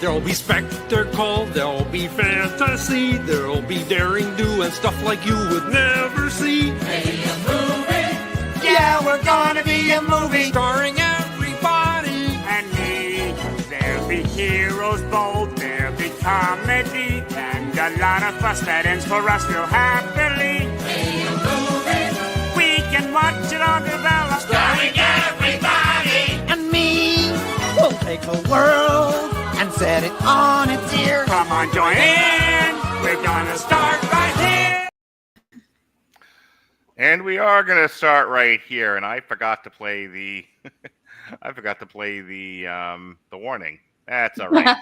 There'll be spectacle, there'll be fantasy, there'll be daring do and stuff like you would never see. Be a movie. Yeah, we're gonna be a movie. Starring everybody And me. There'll be heroes bold, there'll be comedy, and a lot of fuss that ends for us real happily. Be a movie. We can watch it all develop. Starring everybody. And me. We'll take the world and set it on its ear. Come on, join in. We're gonna start right here. And we are going to start right here. And I forgot to play the, the warning. That's all right.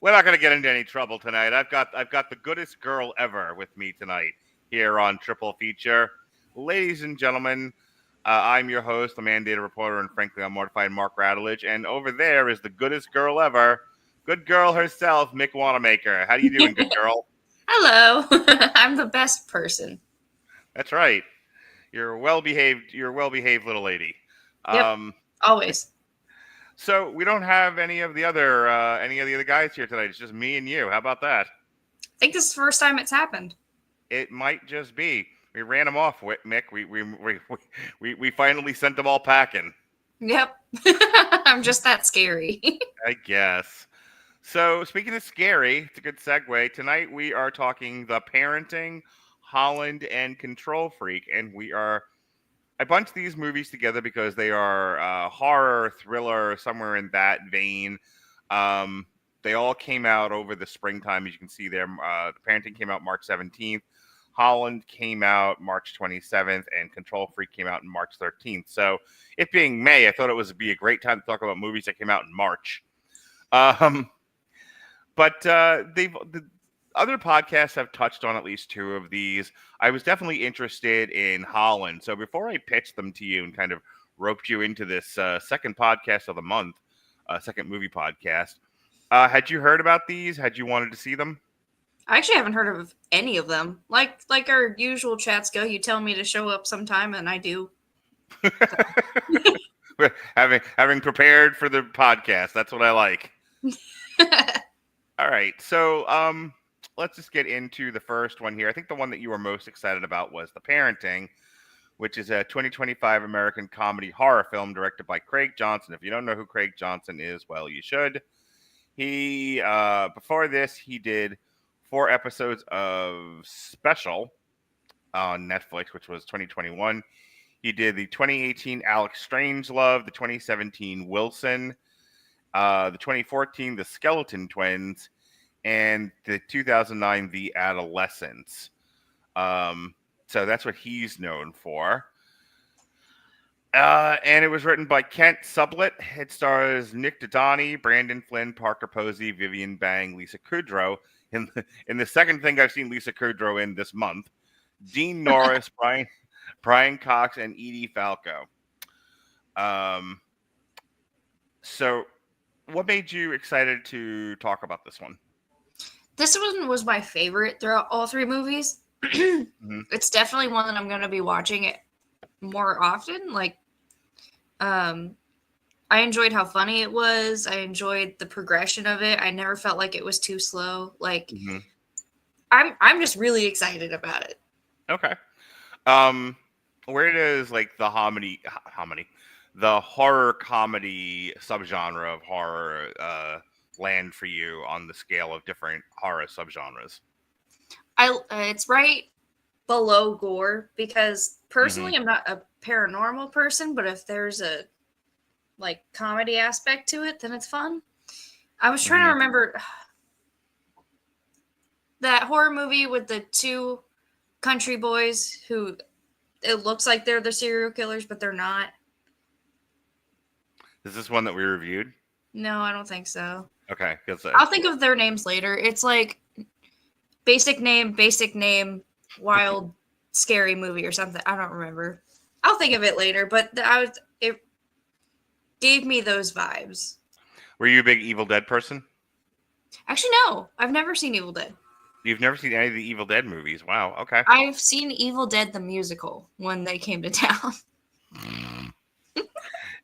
We're not going to get into any trouble tonight. I've got the goodest girl ever with me tonight here on Triple Feature, ladies and gentlemen. I'm your host, the mandated reporter, and frankly, I'm mortified, Mark Radulich. And over there is the goodest girl ever, good girl herself, Mick Wanamaker. How you doing, good girl? Hello. I'm the best person. That's right. You're a well-behaved little lady. Yep. Always. So we don't have any of the other guys here tonight. It's just me and you. How about that? I think this is the first time it's happened. It might just be. We ran them off, Mick. We finally sent them all packing. Yep. I'm just that scary. I guess. So speaking of scary, it's a good segue. Tonight we are talking The Parenting, Holland, and Control Freak, and I bunched these movies together because they are horror, thriller, somewhere in that vein. They all came out over the springtime, as you can see there. The Parenting came out March 17th. Holland came out March 27th, and Control Freak came out on March 13th. So, it being May, I thought it would be a great time to talk about movies that came out in March. But the other podcasts have touched on at least two of these. I was definitely interested in Holland. So, before I pitched them to you and kind of roped you into this second podcast of the month, second movie podcast, had you heard about these? Had you wanted to see them? I actually haven't heard of any of them. Like our usual chats go, you tell me to show up sometime, and I do. having prepared for the podcast, that's what I like. All right, so let's just get into the first one here. I think the one that you were most excited about was The Parenting, which is a 2025 American comedy horror film directed by Craig Johnson. If you don't know who Craig Johnson is, well, you should. He before this, he did 4 episodes of Special on Netflix, which was 2021. He did the 2018 Alex Strangelove, the 2017 Wilson, the 2014 The Skeleton Twins, and the 2009 The Adolescents. So that's what he's known for. And it was written by Kent Sublett. It stars Nick Dodani, Brandon Flynn, Parker Posey, Vivian Bang, Lisa Kudrow. In the second thing I've seen Lisa Kudrow in this month, Dean Norris, Brian Cox, and Edie Falco. So what made you excited to talk about this one? This one was my favorite throughout all 3 movies. Mm-hmm. It's definitely one that I'm going to be watching it more often. Like, I enjoyed how funny it was. I enjoyed the progression of it. I never felt like it was too slow. Like, I'm just really excited about it. Okay. Where does like the the horror comedy subgenre of horror land for you on the scale of different horror subgenres? It's right below gore because personally I'm not a paranormal person, but if there's a like comedy aspect to it, then it's fun. I was trying to remember that horror movie with the 2 country boys who it looks like they're the serial killers, but they're not. Is this one that we reviewed? No, I don't think so. Okay. I'll think of their names later. It's like basic name, wild, scary movie or something. I don't remember. I'll think of it later, but it gave me those vibes. Were you a big Evil Dead person? Actually, no. I've never seen Evil Dead. You've never seen any of the Evil Dead movies? Wow, okay. I've seen Evil Dead the musical when they came to town.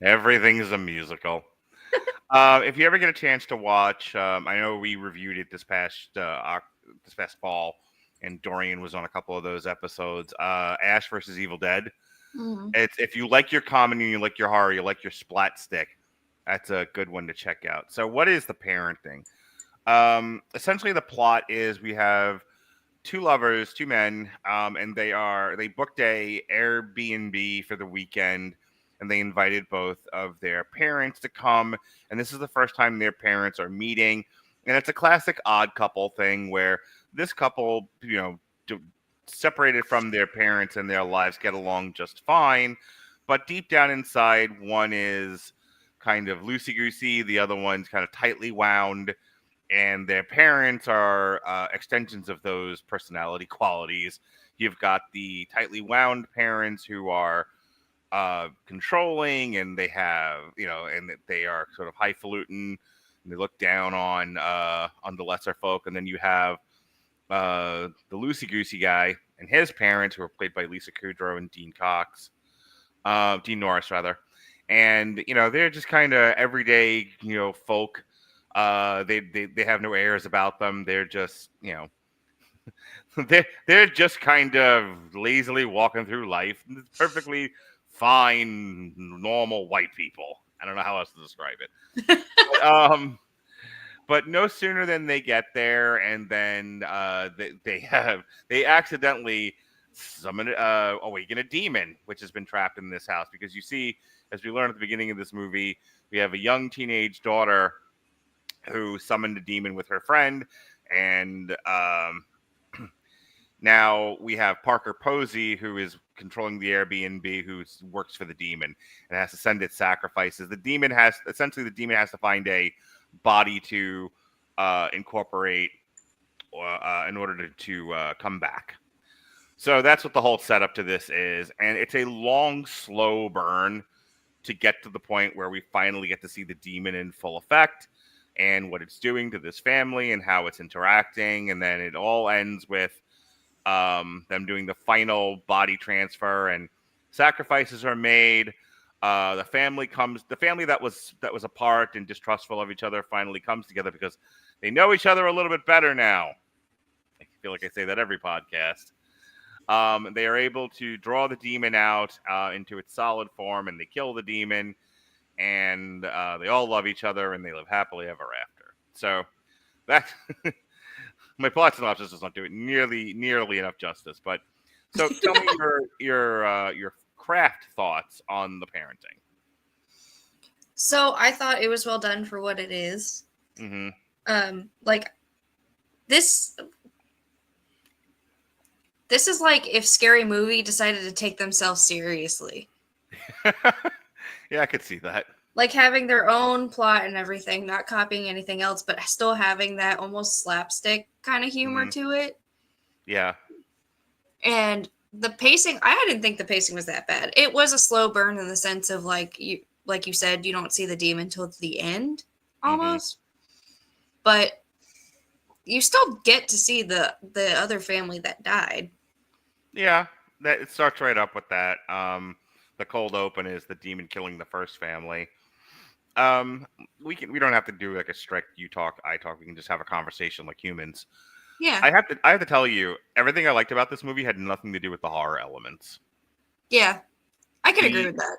Everything's a musical. If you ever get a chance to watch, I know we reviewed it this past fall, and Dorian was on a couple of those episodes. Ash versus Evil Dead. Mhm. It's if you like your comedy, you like your horror, you like your splat stick. That's a good one to check out. So, what is the parenting? Essentially, the plot is we have two lovers, two men, and they booked a Airbnb for the weekend, and they invited both of their parents to come. And this is the first time their parents are meeting, and it's a classic odd couple thing where this couple, separated from their parents and their lives, get along just fine, but deep down inside, one is kind of loosey goosey, the other one's kind of tightly wound, and their parents are extensions of those personality qualities. You've got the tightly wound parents who are controlling, and they have, and they are sort of highfalutin, and they look down on the lesser folk. And then you have the loosey goosey guy and his parents, who are played by Lisa Kudrow and Dean Norris rather. And they're just kind of everyday folk. They have no airs about them. They're just they're just kind of lazily walking through life. Perfectly fine, normal white people. I don't know how else to describe it. But no sooner than they get there, and then they accidentally awaken a demon, which has been trapped in this house. Because you see, as we learn at the beginning of this movie, we have a young teenage daughter who summoned a demon with her friend, and now we have Parker Posey, who is controlling the Airbnb, who works for the demon and has to send its sacrifices. The demon has to find a body to incorporate in order to come back. So that's what the whole setup to this is, and it's a long, slow burn to get to the point where we finally get to see the demon in full effect and what it's doing to this family and how it's interacting, and then it all ends with them doing the final body transfer, and sacrifices are made. The family that was apart and distrustful of each other finally comes together because they know each other a little bit better now. I feel like I say that every podcast. They are able to draw the demon out into its solid form, and they kill the demon, and they all love each other, and they live happily ever after. So that my plot synopsis does not do it nearly enough justice. But so tell me your craft thoughts on the parenting. So I thought it was well done for what it is. Mm-hmm. Like this is like if Scary Movie decided to take themselves seriously. Yeah, I could see that. Like having their own plot and everything, not copying anything else, but still having that almost slapstick kind of humor to it. Yeah. And the pacing, I didn't think the pacing was that bad. It was a slow burn in the sense of like you said, you don't see the demon until the end almost. But you still get to see the other family that died. Yeah, that it starts right up with that. The cold open is the demon killing the first family. We don't have to do like a strict you talk, I talk. We can just have a conversation like humans. Yeah. I have to tell you, everything I liked about this movie had nothing to do with the horror elements. Yeah. I can agree with that.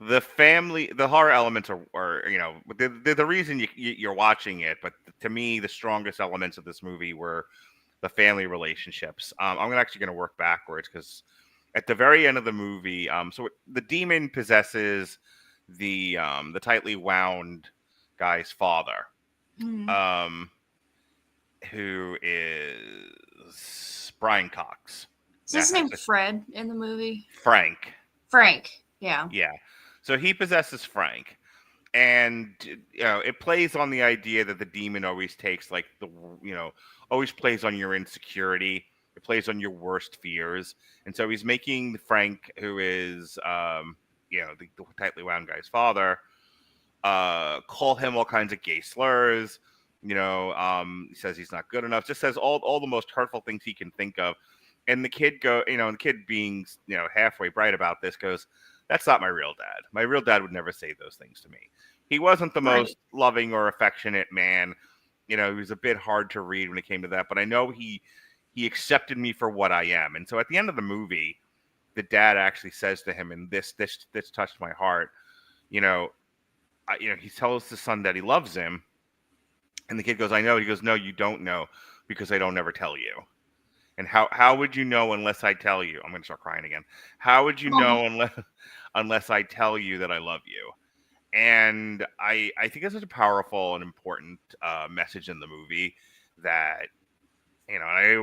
The horror elements are the reason you're watching it, but to me, the strongest elements of this movie were the family relationships. I'm actually going to work backwards because at the very end of the movie, so the demon possesses the tightly wound guy's father, who is Brian Cox. Is his name Fred in the movie? Frank. Yeah. Yeah. So he possesses Frank, and it plays on the idea that the demon always takes always plays on your insecurity. It plays on your worst fears, and so he's making Frank, who is the tightly wound guy's father, call him all kinds of gay slurs. He says he's not good enough. Just says all the most hurtful things he can think of. And the kid and the kid being halfway bright about this goes, "That's not my real dad. My real dad would never say those things to me." He wasn't the Right. most loving or affectionate man. He was a bit hard to read when it came to that, but I know he accepted me for what I am. And so at the end of the movie, the dad actually says to him, and this touched my heart. You know, he tells the son that he loves him, and the kid goes, "I know." He goes, "No, you don't know, because I don't ever tell you." And how would you know unless I tell you? I'm gonna start crying again. How would you Aw. know unless I tell you that I love you? And I think it's such a powerful and important message in the movie that I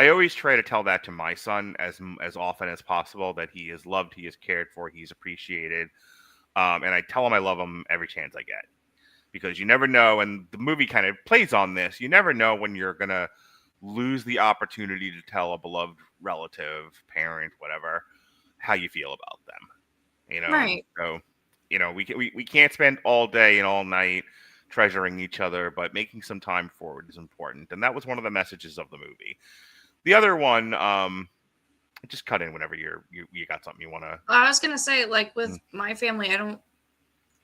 always try to tell that to my son as often as possible, that he is loved, he is cared for, he's appreciated, and I tell him I love him every chance I get, because you never know, and the movie kind of plays on this. You never know when you're gonna lose the opportunity to tell a beloved relative, parent, whatever, how you feel about them. And Right. so we can't spend all day and all night treasuring each other, but making some time forward is important, and that was one of the messages of the movie. The other one, just cut in whenever you got something you want to. I was gonna say, like with my family, I don't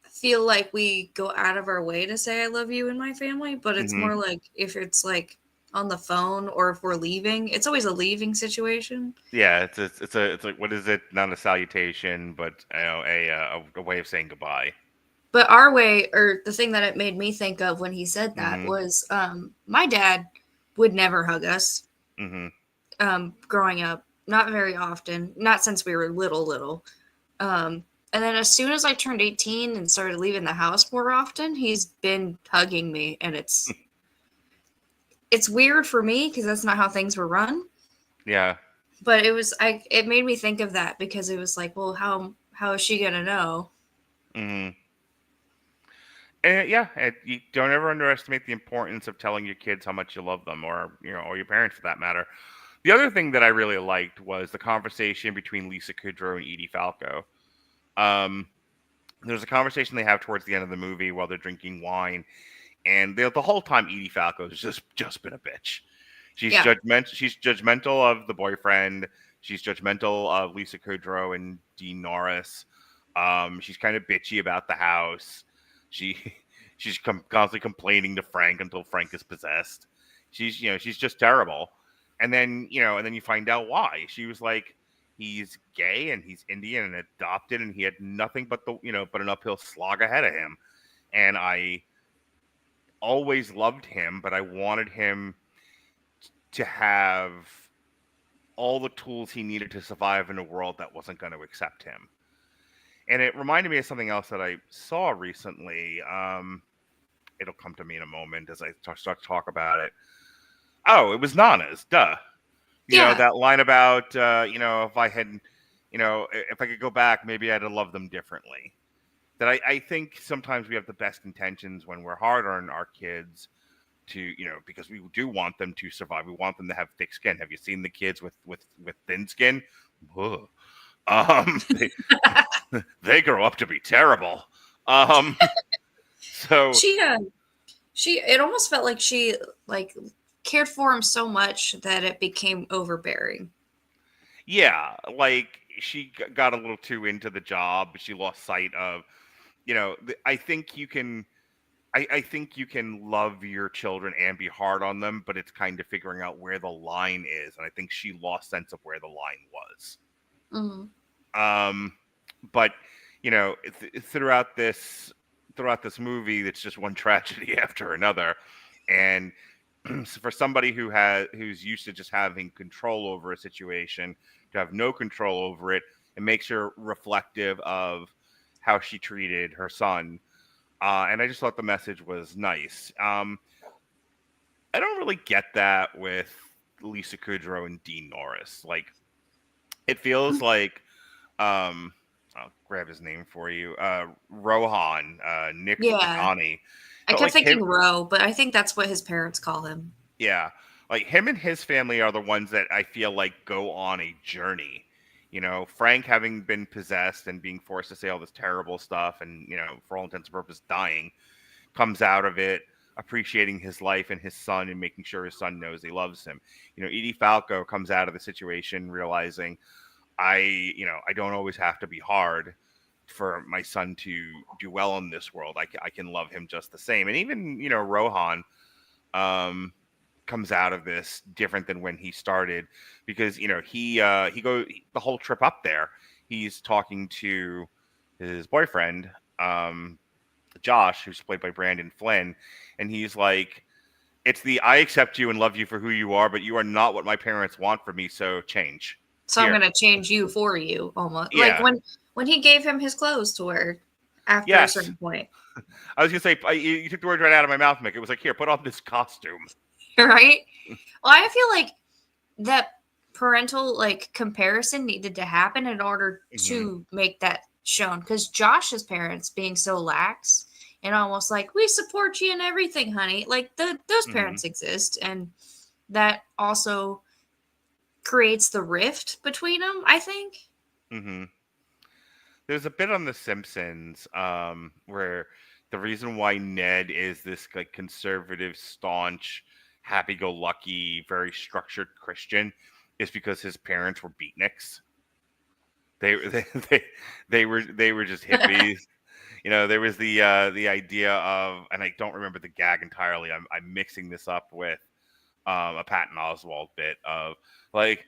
feel like we go out of our way to say I love you in my family, but it's Mm-hmm. more like if it's like on the phone or if we're leaving, it's always a leaving situation. Yeah, it's like, what is it? Not a salutation, but a way of saying goodbye. But our way, or the thing that it made me think of when he said that Mm-hmm. was my dad would never hug us Mm-hmm. growing up. Not very often, not since we were little. And then as soon as I turned 18 and started leaving the house more often, he's been hugging me, and it's weird for me because that's not how things were run. Yeah. But it made me think of that because it was like, well, how is she gonna know? Mm-hmm. And yeah, you don't ever underestimate the importance of telling your kids how much you love them, or your parents for that matter. The other thing that I really liked was the conversation between Lisa Kudrow and Edie Falco. Um, there's a conversation they have towards the end of the movie while they're drinking wine, and the whole time Edie Falco has just been a bitch. She's Yeah. judgmental. She's judgmental of the boyfriend. She's judgmental of Lisa Kudrow and Dean Norris. She's kind of bitchy about the house. She she's constantly complaining to Frank until Frank is possessed. She's just terrible. And then you find out why. She was like, he's gay and he's Indian and adopted, and he had nothing but an uphill slog ahead of him. And I always loved him, but I wanted him to have all the tools he needed to survive in a world that wasn't going to accept him. And it reminded me of something else that I saw recently. It'll come to me in a moment as I start to talk about it. Oh, it was Nana's. Duh. Yeah. That line about, if I had, if I could go back, maybe I'd have loved them differently. That I think sometimes we have the best intentions when we're hard on our kids because we do want them to survive. We want them to have thick skin. Have you seen the kids with thin skin? Ugh. They, they grow up to be terrible. So It almost felt like she like cared for him so much that it became overbearing. yeah, like she got a little too into the job. She lost sight of, I think you can. I think you can love your children and be hard on them, but it's kind of figuring out where the line is. And I think she lost sense of where the line was. Mm-hmm. But throughout this movie, it's just one tragedy after another. And for somebody who's used to just having control over a situation, to have no control over it, it makes her reflective of how she treated her son. And I just thought the message was nice. I don't really get that with Lisa Kudrow and Dean Norris. Like, it feels like, I'll grab his name for you, Rohan, Nick Yeah. Rajani. I kept thinking Ro, but I think that's what his parents call him. Yeah, like him and his family are the ones that I feel like go on a journey. Frank having been possessed and being forced to say all this terrible stuff and, for all intents and purposes, dying, comes out of it appreciating his life and his son and making sure his son knows he loves him. Edie Falco comes out of the situation realizing I don't always have to be hard for my son to do well in this world. I can love him just the same. And even, Rohan comes out of this different than when he started, because, he goes the whole trip up there. He's talking to his boyfriend, Josh, who's played by Brandon Flynn. And he's like, it's I accept you and love you for who you are, but you are not what my parents want for me. So change. So Here. I'm going to change you for you, almost. Yeah. Like when he gave him his clothes to wear after Yes. a certain point. I was going to say, you took the words right out of my mouth, Mick. It was like, here, put on this costume. Right? Well, I feel like that parental like comparison needed to happen in order to make that shown. Because Josh's parents being so lax and almost like, we support you in everything, honey. Like those parents exist. And that also creates the rift between them, I think. There's a bit on The Simpsons where the reason why Ned is this like conservative, staunch, happy-go-lucky, very structured Christian is because his parents were beatniks. They were just hippies. There was the idea of, and I don't remember the gag entirely. I'm mixing this up with a Patton Oswalt bit of like,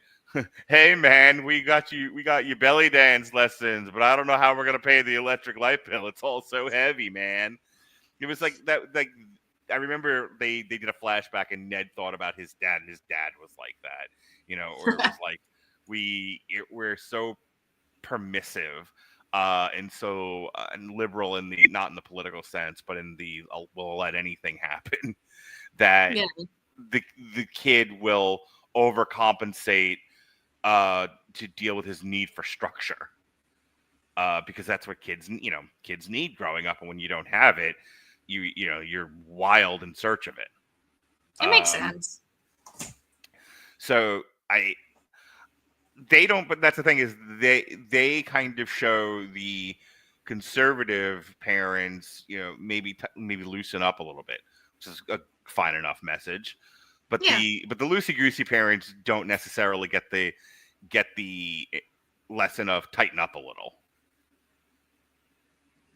hey man, we got you belly dance lessons, but I don't know how we're gonna pay the electric light bill. It's all so heavy, man. It was like that. Like I remember they did a flashback, and Ned thought about his dad, and his dad was like that, or it was like we're so permissive and so and liberal in the, not in the political sense, but in the we'll let anything happen, that the kid will overcompensate to deal with his need for structure, because that's what kids need growing up, and when you don't have it, you're wild in search of it. It makes sense. So they don't, but that's the thing, is they kind of show the conservative parents, maybe loosen up a little bit, which is a fine enough message. But the loosey goosey parents don't necessarily get the lesson of tighten up a little.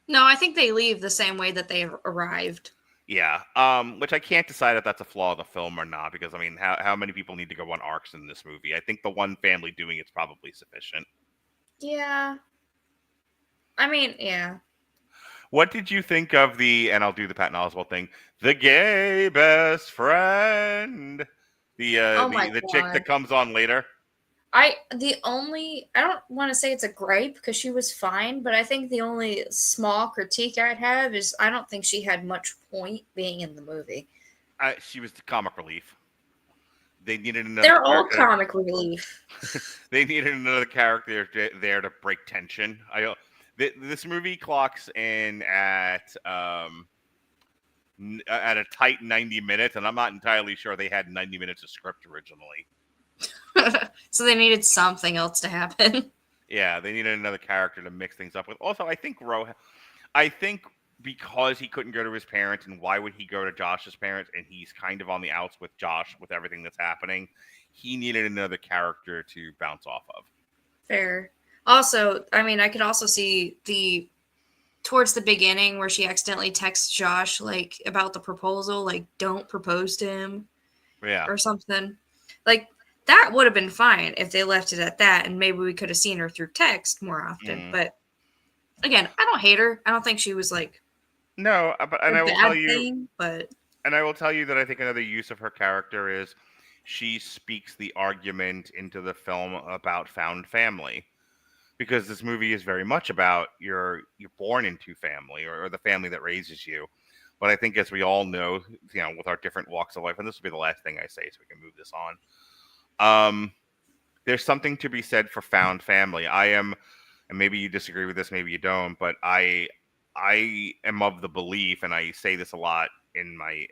No, I think they leave the same way that they arrived. Yeah, which I can't decide if that's a flaw of the film or not, because I mean, how many people need to go on arcs in this movie? I think the one family doing it's probably sufficient. Yeah. I mean, yeah. What did you think of and I'll do the Patton Oswalt thing, the gay best friend? The chick that comes on later? I don't want to say it's a gripe, because she was fine, but I think the only small critique I'd have is I don't think she had much point being in the movie. She was the comic relief. They needed another. They're all comic relief. They needed another character there to break tension. This movie clocks in at a tight 90 minutes, and I'm not entirely sure they had 90 minutes of script originally. So they needed something else to happen. Yeah, they needed another character to mix things up with. Also, I think because he couldn't go to his parents, and why would he go to Josh's parents, and he's kind of on the outs with Josh with everything that's happening, he needed another character to bounce off of. Fair. Also, I mean, I could also see towards the beginning where she accidentally texts Josh like about the proposal, like don't propose to him, or something. Like that would have been fine if they left it at that, and maybe we could have seen her through text more often. But again, I don't hate her. I don't think she was like no, but and I will tell you, and I will tell you that I think another use of her character is she speaks the argument into the film about found family. Because this movie is very much about you're born into family or the family that raises you. But I think, as we all know, with our different walks of life, and this will be the last thing I say so we can move this on. There's something to be said for found family. I am, and maybe you disagree with this, maybe you don't, but I am of the belief, and I say this a lot in my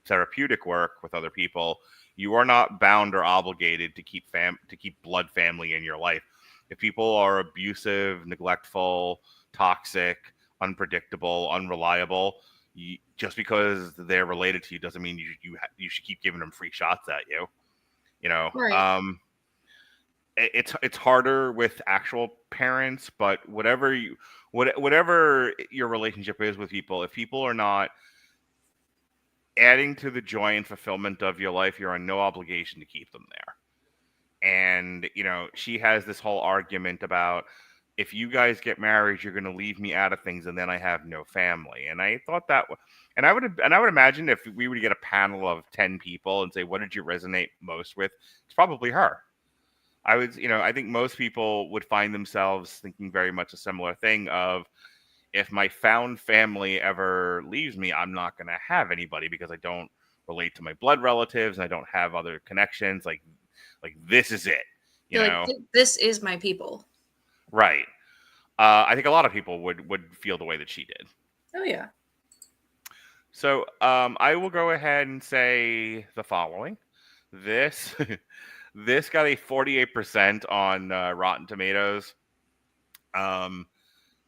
therapeutic work with other people, you are not bound or obligated to keep blood family in your life. If people are abusive, neglectful, toxic, unpredictable, unreliable, just because they're related to you doesn't mean you should keep giving them free shots at you. Right. it's harder with actual parents, but whatever your relationship is with people, if people are not adding to the joy and fulfillment of your life, you're on no obligation to keep them there. And she has this whole argument about, if you guys get married, you're going to leave me out of things, and then I have no family. And I thought and I would imagine if we were to get a panel of 10 people and say, what did you resonate most with? It's probably her. I think most people would find themselves thinking very much a similar thing of, if my found family ever leaves me, I'm not going to have anybody because I don't relate to my blood relatives and I don't have other connections. Like this is it, You're like, this is my people. Right. I think a lot of people would feel the way that she did. Oh yeah. So I will go ahead and say the following. This got a 48% on Rotten Tomatoes.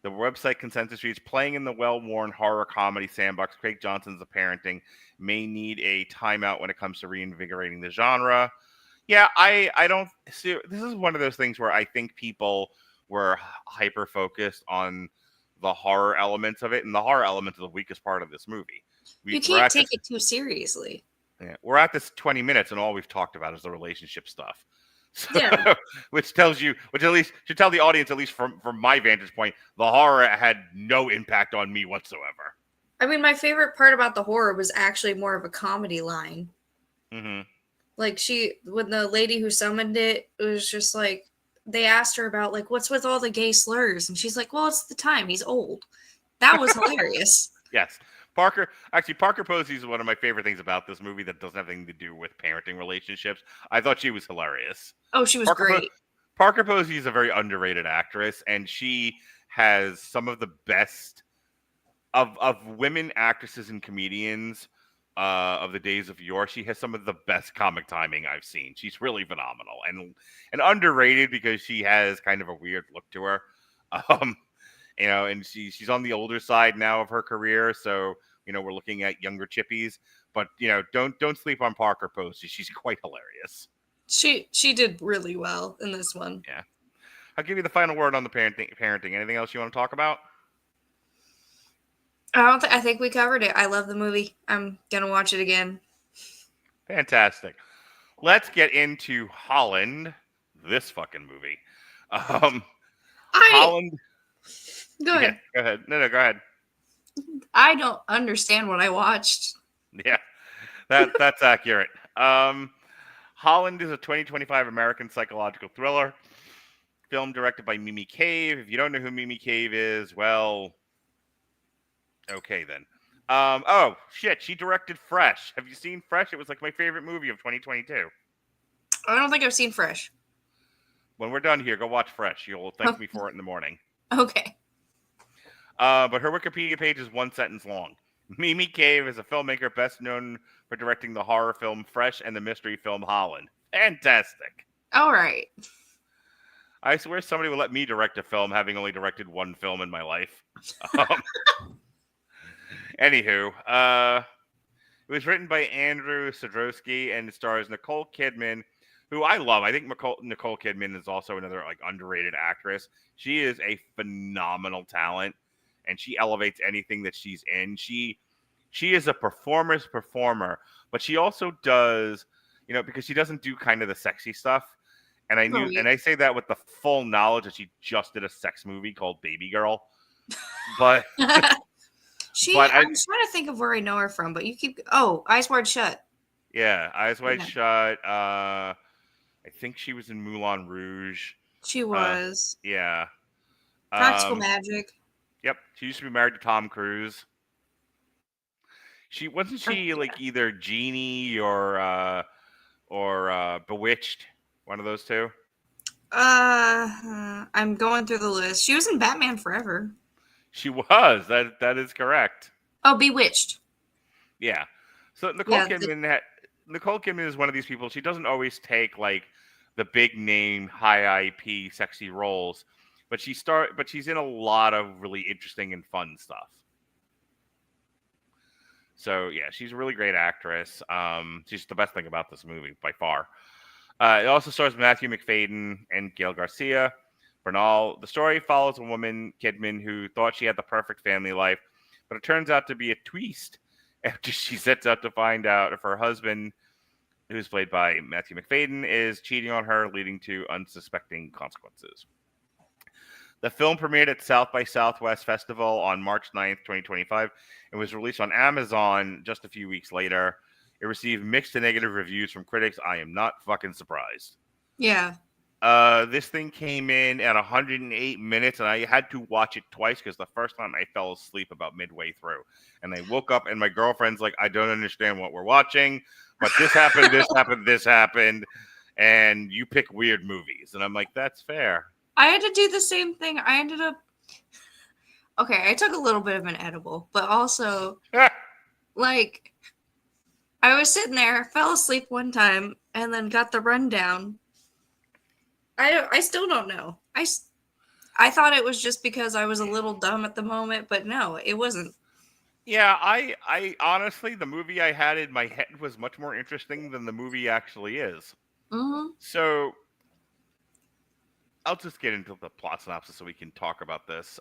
The website consensus reads, playing in the well-worn horror comedy sandbox, Craig Johnson's The Parenting may need a timeout when it comes to reinvigorating the genre. Yeah, I don't see. This is one of those things where I think people were hyper focused on the horror elements of it, and the horror elements are the weakest part of this movie. You can't take it too seriously. Yeah, we're at this 20 minutes, and all we've talked about is the relationship stuff. So, yeah. which at least should tell the audience, at least from my vantage point, the horror had no impact on me whatsoever. I mean, my favorite part about the horror was actually more of a comedy line. Mm-hmm. Like when the lady who summoned it was just like, they asked her about like, what's with all the gay slurs? And she's like, well, it's the time. He's old. That was hilarious. Yes. Parker Posey is one of my favorite things about this movie that doesn't have anything to do with parenting relationships. I thought she was hilarious. Oh, she was great. Parker Posey is a very underrated actress, and she has some of the best of women actresses and comedians of the days of yore. She has some of the best comic timing I've seen. She's really phenomenal and underrated because she has kind of a weird look to her. And she's on the older side now of her career, so we're looking at younger chippies. But don't sleep on Parker Posey. She's quite hilarious. She did really well in this one. Yeah, I'll give you the final word on the parenting. Anything else you want to talk about? I think we covered it. I love the movie. I'm gonna watch it again. Fantastic. Let's get into Holland. This fucking movie. Holland. Go ahead. Yeah, go ahead. No, go ahead. I don't understand what I watched. Yeah, that's accurate. Holland is a 2025 American psychological thriller film directed by Mimi Cave. If you don't know who Mimi Cave is, well, okay then. Oh shit, she directed Fresh. Have you seen Fresh? It was like my favorite movie of 2022. I don't think I've seen Fresh. When we're done here, go watch Fresh. You'll thank me for it in the morning. Okay. But her Wikipedia page is one sentence long. Mimi Cave is a filmmaker best known for directing the horror film Fresh and the mystery film Holland. Fantastic. All right. I swear somebody will let me direct a film, having only directed one film in my life. Anywho, it was written by Andrew Sadrowski and it stars Nicole Kidman, who I love. I think Nicole Kidman is also another underrated actress. She is a phenomenal talent, and she elevates anything that she's in. She is a performer, but she also does, because she doesn't do kind of the sexy stuff. And and I say that with the full knowledge that she just did a sex movie called Baby Girl. But I'm trying to think of where I know her from, but you keep. Oh, Eyes Wide Shut. Yeah, Eyes Wide Shut. I think she was in Moulin Rouge. She was. Yeah. Practical Magic. Yep, she used to be married to Tom Cruise. She wasn't like either Genie or Bewitched, one of those two. I'm going through the list. She was in Batman Forever. She was. That is correct. Oh, Bewitched. Yeah. So Nicole Kidman is one of these people. She doesn't always take like the big name, high IP, sexy roles, but she's in a lot of really interesting and fun stuff. So yeah, she's a really great actress. She's the best thing about this movie by far. It also stars Matthew McFadden and Gail Garcia Bernal. The story follows a woman, Kidman, who thought she had the perfect family life, but it turns out to be a twist after she sets out to find out if her husband, who's played by Matthew McFadden, is cheating on her, leading to unsuspecting consequences. The film premiered at South by Southwest Festival on March 9th, 2025, and was released on Amazon just a few weeks later. It received mixed to negative reviews from critics. I am not fucking surprised. Yeah. This thing came in at 108 minutes, and I had to watch it twice because the first time I fell asleep about midway through. And I woke up, and my girlfriend's like, I don't understand what we're watching, but this happened, this happened, this happened, and you pick weird movies. And I'm like, that's fair. I had to do the same thing. I ended up... Okay, I took a little bit of an edible, but also, like, I was sitting there, fell asleep one time, and then got the rundown. I still don't know. I thought it was just because I was a little dumb at the moment, but no, it wasn't. Yeah, I honestly, the movie I had in my head was much more interesting than the movie actually is. Mm-hmm. So I'll just get into the plot synopsis so we can talk about this.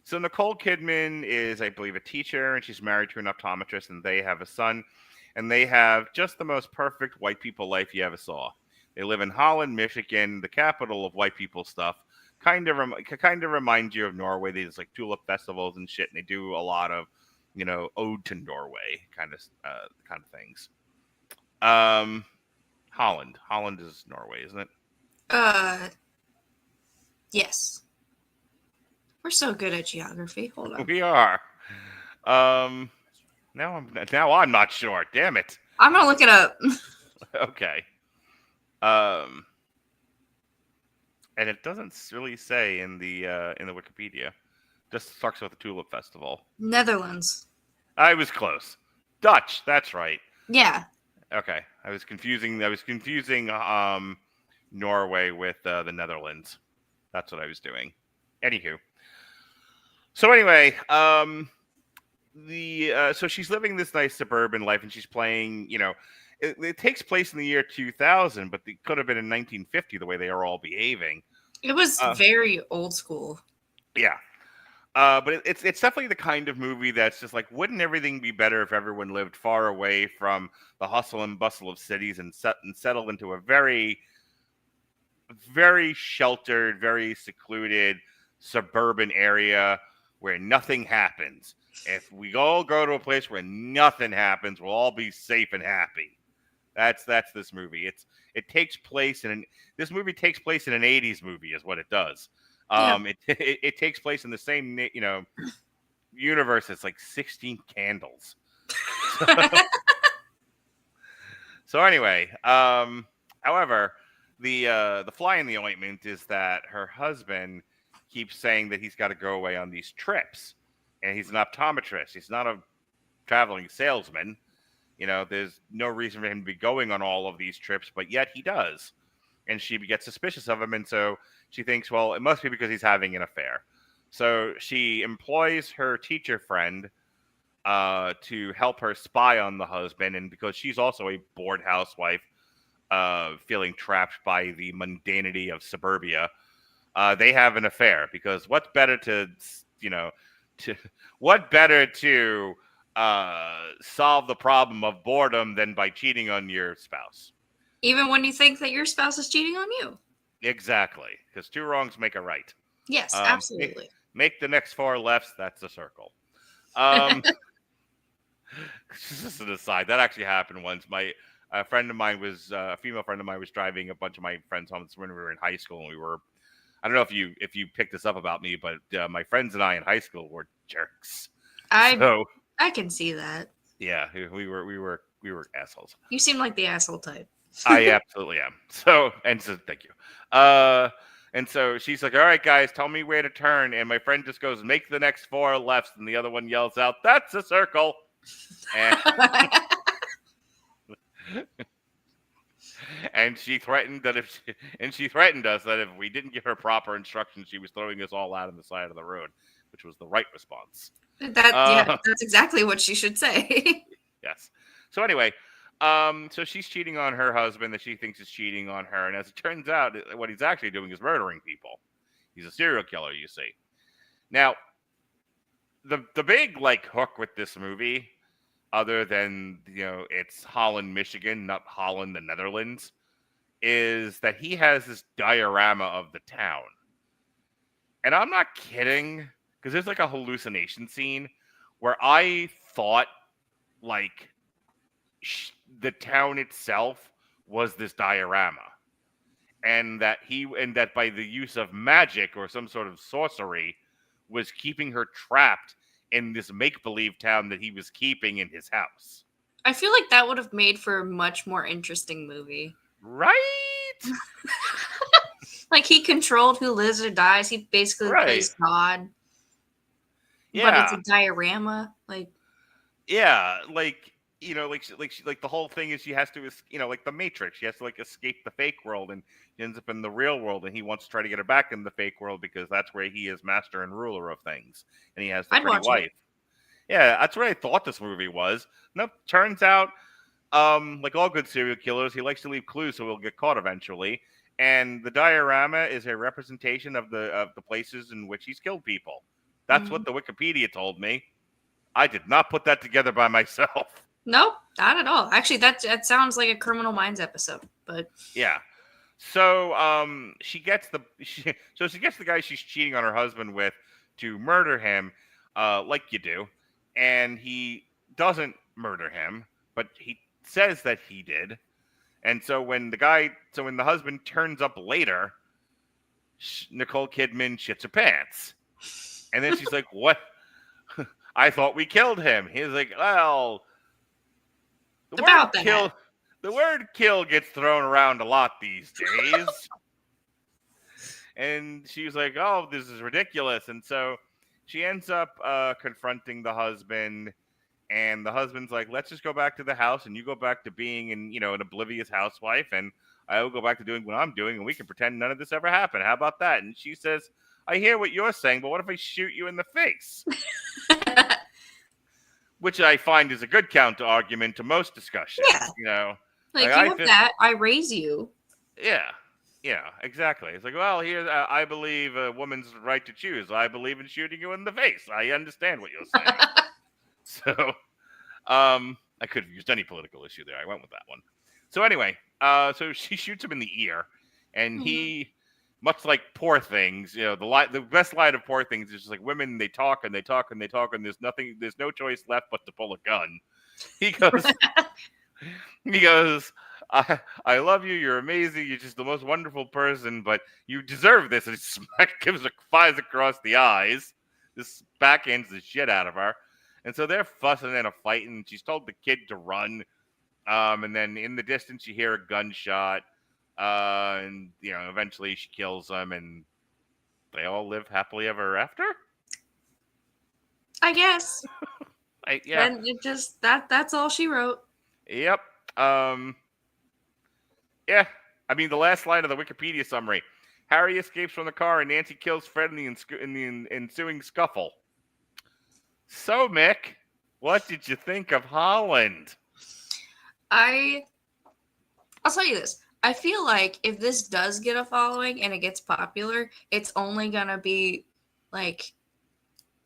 So Nicole Kidman is, I believe, a teacher, and she's married to an optometrist, and they have a son, and they have just the most perfect white people life you ever saw. They live in Holland, Michigan, the capital of white people stuff. Kind of reminds you of Norway. There's like tulip festivals and shit, and they do a lot of, ode to Norway kind of things. Holland is Norway, isn't it? Yes. We're so good at geography. Hold on. We are. Now I'm not sure. Damn it. I'm gonna look it up. Okay. And it doesn't really say in the Wikipedia. Just talks about the Tulip Festival. Netherlands. I was close. Dutch. That's right. Yeah. Okay. I was confusing Norway with the Netherlands. That's what I was doing. Anywho. So anyway, so she's living this nice suburban life, and she's playing, it takes place in the year 2000, but it could have been in 1950 the way they are all behaving. It was very old school. Yeah. But it's definitely the kind of movie that's just like, wouldn't everything be better if everyone lived far away from the hustle and bustle of cities and settled into a very, very sheltered, very secluded suburban area where nothing happens. If we all go to a place where nothing happens, we'll all be safe and happy. That's this movie. This movie takes place in an 80s movie is what it does. It takes place in the same, universe as like 16 Candles. So anyway, however, the fly in the ointment is that her husband keeps saying that he's got to go away on these trips, and he's an optometrist. He's not a traveling salesman. There's no reason for him to be going on all of these trips, but yet he does. And she gets suspicious of him, and so she thinks, well, it must be because he's having an affair. So she employs her teacher friend to help her spy on the husband, and because she's also a bored housewife, feeling trapped by the mundanity of suburbia, they have an affair. Because what better to solve the problem of boredom than by cheating on your spouse? Even when you think that your spouse is cheating on you. Just because 2 wrongs make a right. Yes, absolutely. Make the next 4 lefts. That's a circle. Just an aside, that actually happened once. A female friend of mine was driving a bunch of my friends home. When we were in high school, and we were, I don't know if you picked this up about me, but my friends and I in high school were jerks. I can see that. Yeah, we were assholes. You seem like the asshole type. I absolutely am. So thank you. And so she's like, all right, guys, tell me where to turn. And my friend just goes, make the next 4 lefts. And the other one yells out, that's a circle. And she threatened us that if we didn't give her proper instructions, she was throwing us all out on the side of the road, which was the right response. That's exactly what she should say. Yes. So anyway, So she's cheating on her husband that she thinks is cheating on her, and as it turns out, what he's actually doing is murdering people. He's a serial killer, you see. Now, the big like hook with this movie, other than it's Holland, Michigan, not Holland, the Netherlands, is that he has this diorama of the town. And I'm not kidding, because there's like a hallucination scene where I thought like the town itself was this diorama, and that by the use of magic or some sort of sorcery was keeping her trapped in this make-believe town that he was keeping in his house. I feel like that would have made for a much more interesting movie. Right? Like, he controlled who lives or dies. He basically plays God. Yeah. But it's a diorama. Like, yeah, like the whole thing is she has to, like the Matrix. She has to like escape the fake world, and he ends up in the real world, and he wants to try to get her back in the fake world because that's where he is master and ruler of things, and he has the pretty wife. Yeah, that's what I thought this movie was. Nope, turns out, like all good serial killers, he likes to leave clues so he'll get caught eventually. And the diorama is a representation of the places in which he's killed people. That's what the Wikipedia told me. I did not put that together by myself. Nope, not at all. Actually, that sounds like a Criminal Minds episode. But yeah, so she gets the guy she's cheating on her husband with to murder him, like you do, and he doesn't murder him, but he says that he did. And so when the husband turns up later, Nicole Kidman shits her pants, and then she's like, "What? I thought we killed him." He's like, "Well, the word kill gets thrown around a lot these days." And she's like, "Oh, this is ridiculous." And so she ends up confronting the husband, and the husband's like, "Let's just go back to the house, and you go back to being an oblivious housewife, and I will go back to doing what I'm doing, and we can pretend none of this ever happened. How about that?" And she says, "I hear what you're saying, but what if I shoot you in the face?" Which I find is a good counter argument to most discussions. Yeah. Like you have that, I raise you. Yeah, exactly. It's like, well, here, I believe a woman's right to choose. I believe in shooting you in the face. I understand what you're saying. So, I could have used any political issue there. I went with that one. So anyway, so she shoots him in the ear, and he, much like Poor Things, the best line of Poor Things is just like, women, they talk and they talk and they talk, and there's no choice left but to pull a gun. He goes, I love you. You're amazing. You're just the most wonderful person, but you deserve this. And he fires across the eyes. This backhands the shit out of her. And so they're fussing and fighting. She's told the kid to run. And then in the distance, you hear a gunshot. And, eventually she kills him, and they all live happily ever after? I guess. Yeah. And it just, that's all she wrote. Yep. Yeah. I mean, the last line of the Wikipedia summary. Harry escapes from the car, and Nancy kills Fred in the ensuing scuffle. So, Mick, what did you think of Holland? I'll tell you this. I feel like if this does get a following and it gets popular, it's only gonna be like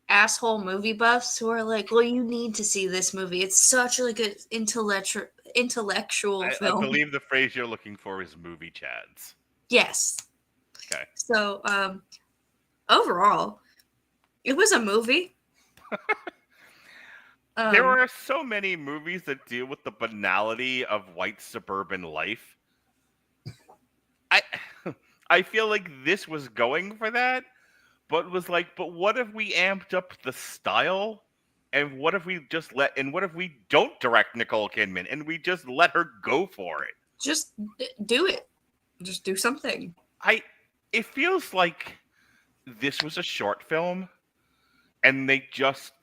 asshole movie buffs who are like, well, you need to see this movie. It's such like an intellectual film. I believe the phrase you're looking for is movie chads. Yes. Okay. So, overall, it was a movie. There are so many movies that deal with the banality of white suburban life. I feel like this was going for that, but was like, but what if we amped up the style? And what if we don't direct Nicole Kidman and we just let her go for it? Just do it. Just do something. It feels like this was a short film, and they just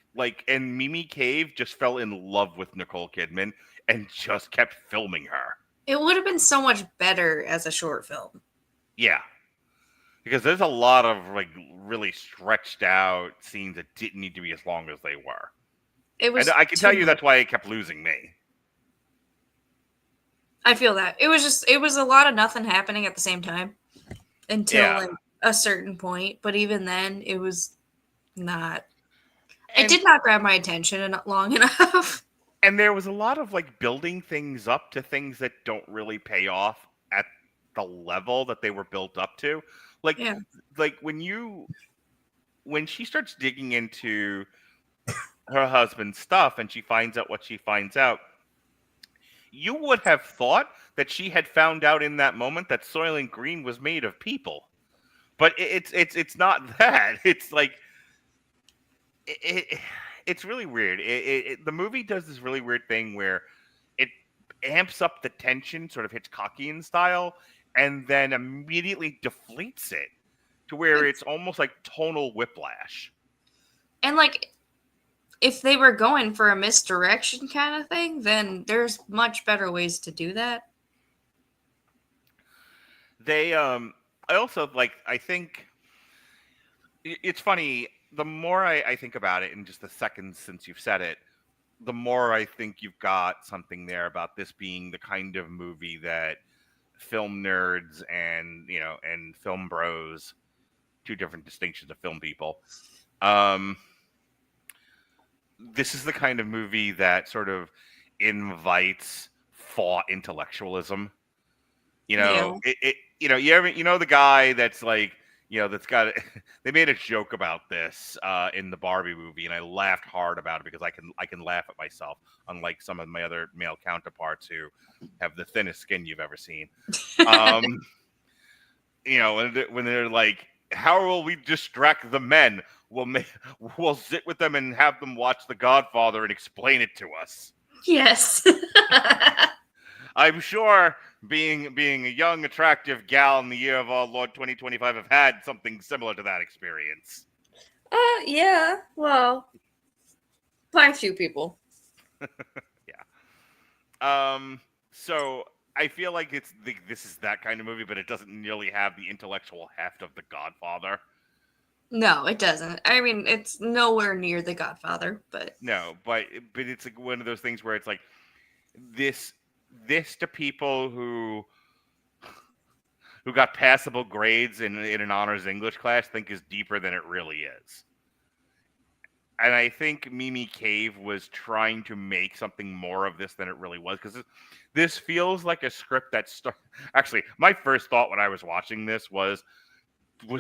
and Mimi Cave just fell in love with Nicole Kidman and just kept filming her. It would have been so much better as a short film. Yeah. Because there's a lot of really stretched out scenes that didn't need to be as long as they were. It was. And I can tell you that's why it kept losing me. I feel that. It was a lot of nothing happening at the same time until like a certain point. But even then, it was not. It did not grab my attention long enough. And there was a lot of like building things up to things that don't really pay off at the level that they were built up to. Like, like when she starts digging into her husband's stuff and she finds out what she finds out, you would have thought that she had found out in that moment that Soylent Green was made of people, but it's not that. It's like it's really weird. The movie does this really weird thing where it amps up the tension, sort of Hitchcockian style, and then immediately deflates it to where it's almost like tonal whiplash. And like, if they were going for a misdirection kind of thing, then there's much better ways to do that. They, I also like, I think it's funny. The more I think about it in just the seconds since you've said it, the more I think you've got something there about this being the kind of movie that film nerds and, you know, and film bros, two different distinctions of film people, this is the kind of movie that sort of invites thought intellectualism. You know, you know, you know the guy that's like, you know, that's got they made a joke about this in the Barbie movie, and I laughed hard about it because I can laugh at myself, unlike some of my other male counterparts who have the thinnest skin you've ever seen. You know, when they're like, how will we distract the men? We'll sit with them and have them watch The Godfather and explain it to us. Yes. I'm sure being a young, attractive gal in the year of our Lord 2025 have had something similar to that experience. Yeah. Well, by a few people. Yeah. So I feel like this is that kind of movie, but it doesn't nearly have the intellectual heft of The Godfather. No, it doesn't. I mean, it's nowhere near The Godfather, but no, but it's like one of those things where it's like this to people who got passable grades in an honors English class think is deeper than it really is. And I think Mimi Cave was trying to make something more of this than it really was, because this feels like a script that actually, my first thought when I was watching this was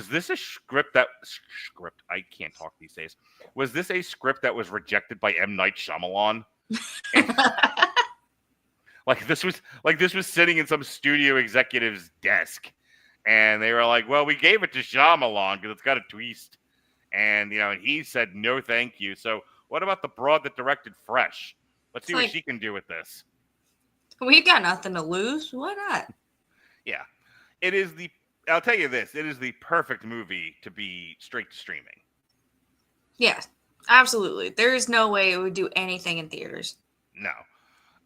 this a script I can't talk these days. Was this a script that was rejected by M. Night Shyamalan? Like this was sitting in some studio executive's desk, and they were like, "Well, we gave it to Shyamalan because it's got a twist," and you know, and he said, "No, thank you." So, what about the broad that directed Fresh? Let's see what she can do with this. We've got nothing to lose. Why not? Yeah, it is I'll tell you this: it is the perfect movie to be straight to streaming. Yeah, absolutely. There is no way it would do anything in theaters. No.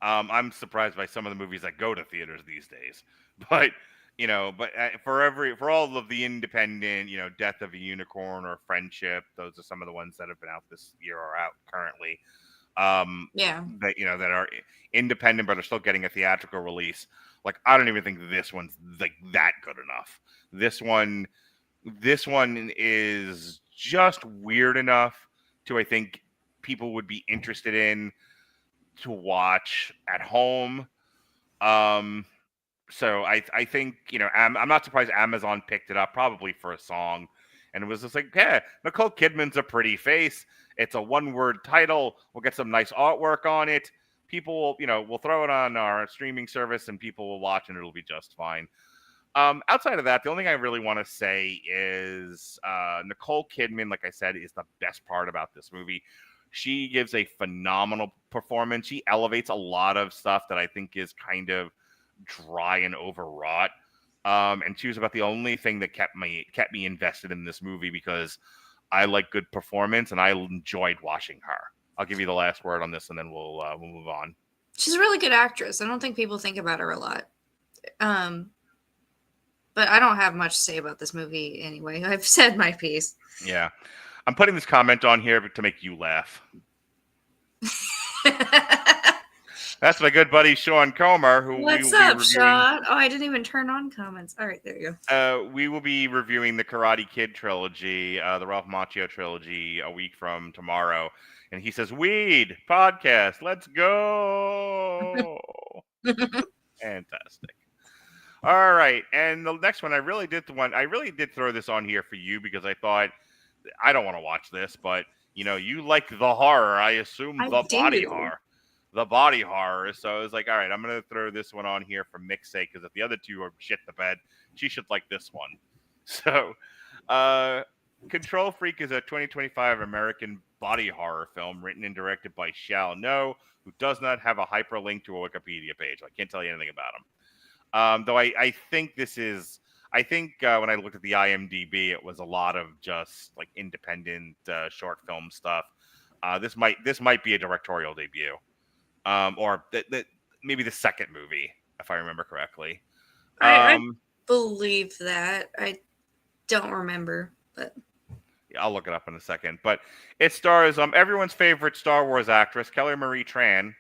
I'm surprised by some of the movies that go to theaters these days, but you know, for all of the independent, you know, Death of a Unicorn or Friendship, those are some of the ones that have been out this year or out currently. That you know that are independent but are still getting a theatrical release. Like, I don't even think this one's like that good enough. This one is just weird enough to, I think, people would be interested in to watch at home. So I think, you know, I'm not surprised Amazon picked it up, probably for a song, and it was just like, yeah, Nicole Kidman's a pretty face. It's a one-word title. We'll get some nice artwork on it. People will, you know, we'll throw it on our streaming service and people will watch and it'll be just fine. Outside of that, the only thing I really want to say is Nicole Kidman, like I said, is the best part about this movie. She gives a phenomenal performance. She elevates a lot of stuff that I think is kind of dry and overwrought. And she was about the only thing that kept me invested in this movie, because I like good performance and I enjoyed watching her. I'll give you the last word on this and then we'll move on. She's a really good actress. I don't think people think about her a lot. But I don't have much to say about this movie anyway. I've said my piece. Yeah. I'm putting this comment on here to make you laugh. That's my good buddy Sean Comer, who What's we will be up, reviewing. Sean? Oh, I didn't even turn on comments. All right, there you go. We will be reviewing the Karate Kid trilogy, the Ralph Macchio trilogy, a week from tomorrow. And he says, "Weed podcast, let's go!" Fantastic. All right, and the next one, I really did throw this on here for you because I thought I don't want to watch this, but you like the horror. I assume I the body do. horror. The body horror. So I was like, all right, I'm going to throw this one on here for Mick's sake, because if the other two are shit the bed, she should like this one. So, Control Freak is a 2025 American body horror film written and directed by Shao No, who does not have a hyperlink to a Wikipedia page. I can't tell you anything about him. Though I think when I looked at the IMDb, it was a lot of just like independent short film stuff. This might be a directorial debut. Or maybe the second movie, if I remember correctly. I believe that. I don't remember, but yeah, I'll look it up in a second. But it stars everyone's favorite Star Wars actress, Kelly Marie Tran,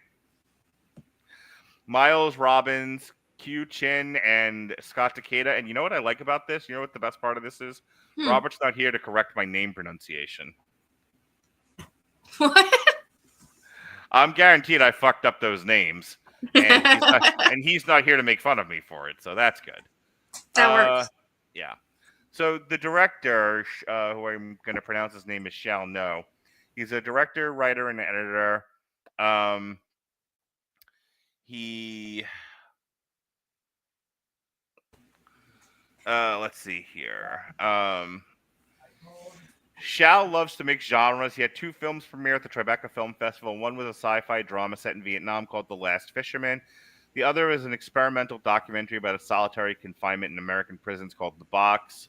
Miles Robbins, Q Chin, and Scott Takeda. And you know what I like about this? You know what the best part of this is? Robert's not here to correct my name pronunciation. What? I'm guaranteed I fucked up those names, and he's not here to make fun of me for it, so that's good. That works. Yeah. So the director, who I'm going to pronounce his name is Shao No, he's a director, writer, and editor. Let's see here. Shao loves to mix genres. He had 2 films premiere at the Tribeca Film Festival. One was a sci-fi drama set in Vietnam called The Last Fisherman. The other is an experimental documentary about a solitary confinement in American prisons called The Box.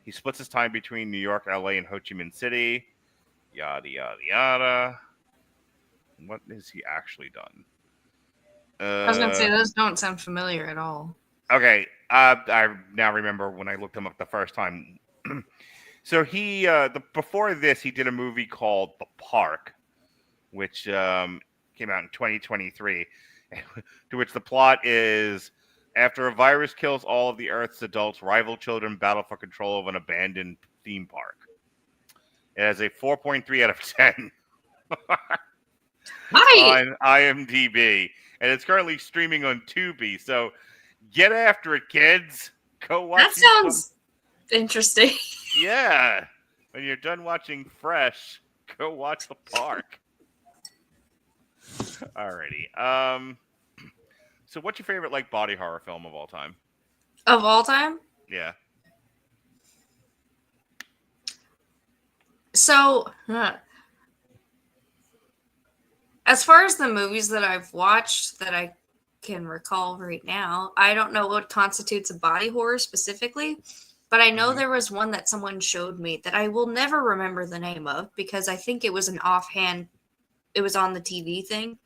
He splits his time between New York, LA, and Ho Chi Minh City. Yada, yada, yada. What has he actually done? I was going to say, those don't sound familiar at all. Okay. I now remember when I looked him up the first time. So he, before this, he did a movie called The Park, which came out in 2023, to which the plot is, after a virus kills all of the Earth's adults, rival children battle for control of an abandoned theme park. It has a 4.3 out of 10 on IMDb, and it's currently streaming on Tubi. So get after it, kids. Go watch. That sounds interesting. Yeah. When you're done watching Fresh, go watch The Park. Alrighty. So what's your favorite body horror film of all time? Of all time? Yeah. So, as far as the movies that I've watched that I can recall right now, I don't know what constitutes a body horror specifically, but I know there was one that someone showed me that I will never remember the name of because I think it was an offhand, it was on the TV thing,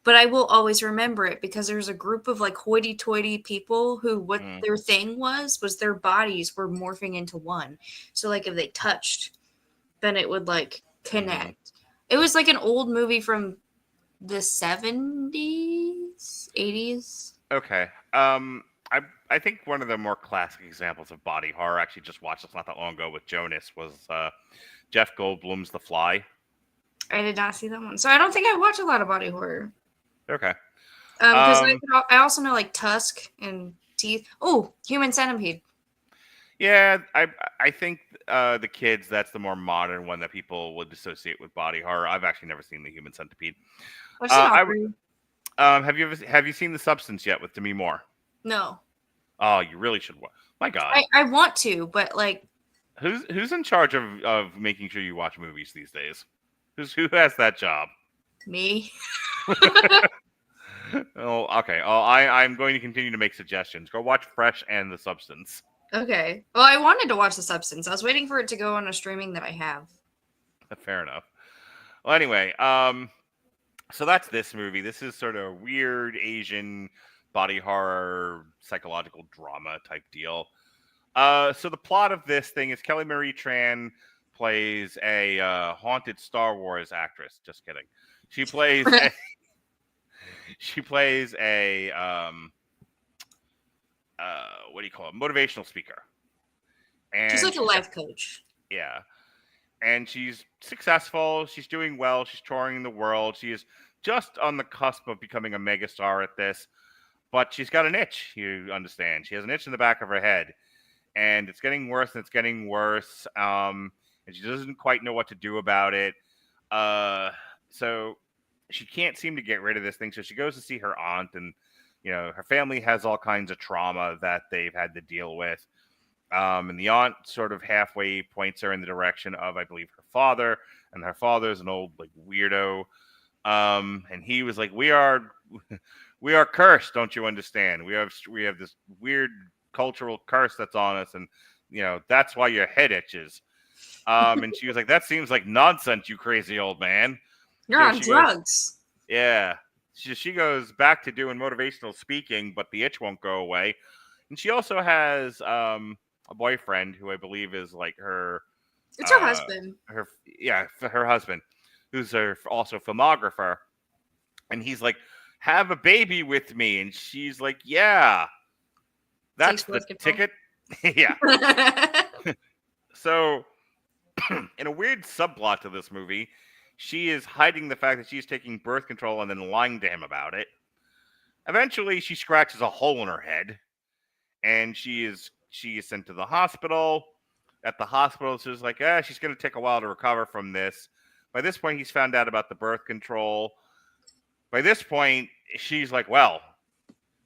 but I will always remember it because there's a group of hoity-toity people who what their thing was their bodies were morphing into one. So if they touched, then it would connect. It was an old movie from the 70s, 80s. Okay. I think one of the more classic examples of body horror, I actually just watched this not that long ago with Jonas, was Jeff Goldblum's The Fly. I did not see that one. So I don't think I watch a lot of body horror. Okay. Because I also know Tusk and Teeth. Oh, Human Centipede. Yeah, I think the kids, that's the more modern one that people would associate with body horror. I've actually never seen the Human Centipede. Have you seen The Substance yet with Demi Moore? No. Oh, you really should watch. My God. I want to, but who's in charge of making sure you watch movies these days? Who has that job? Me. Oh, okay. Oh, I'm going to continue to make suggestions. Go watch Fresh and The Substance. Okay. Well, I wanted to watch The Substance. I was waiting for it to go on a streaming that I have. Fair enough. Well, anyway, so that's this movie. This is sort of weird Asian body horror, psychological drama type deal. So the plot of this thing is Kelly Marie Tran plays a haunted Star Wars actress. Just kidding. She plays She plays a what do you call it? Motivational speaker. And She's like a life coach. yeah. And she's successful. She's doing well. She's touring the world. She is just on the cusp of becoming a megastar at this. But she's got an itch, you understand. She has an itch in the back of her head. And it's getting worse and it's getting worse. And she doesn't quite know what to do about it. So she can't seem to get rid of this thing. So she goes to see her aunt. And, you know, her family has all kinds of trauma that they've had to deal with. And the aunt sort of halfway points her in the direction of, I believe, her father. And her father's an old, like, weirdo. And he was like, we are cursed, don't you understand? We have this weird cultural curse that's on us, and you know that's why your head itches. And she was like, that seems like nonsense, you crazy old man. You're on drugs. Yeah. She goes back to doing motivational speaking, but the itch won't go away. And she also has a boyfriend who I believe is like her. It's her husband. Her husband, who's also filmographer. And he's like, have a baby with me. And she's like, yeah, that's the ticket. Yeah. So, in a weird subplot to this movie, she is hiding the fact that she's taking birth control and then lying to him about it. Eventually, she scratches a hole in her head, and she is sent to the hospital. At the hospital, she's like, she's going to take a while to recover from this. By this point, he's found out about the birth control. By this point, she's like, well,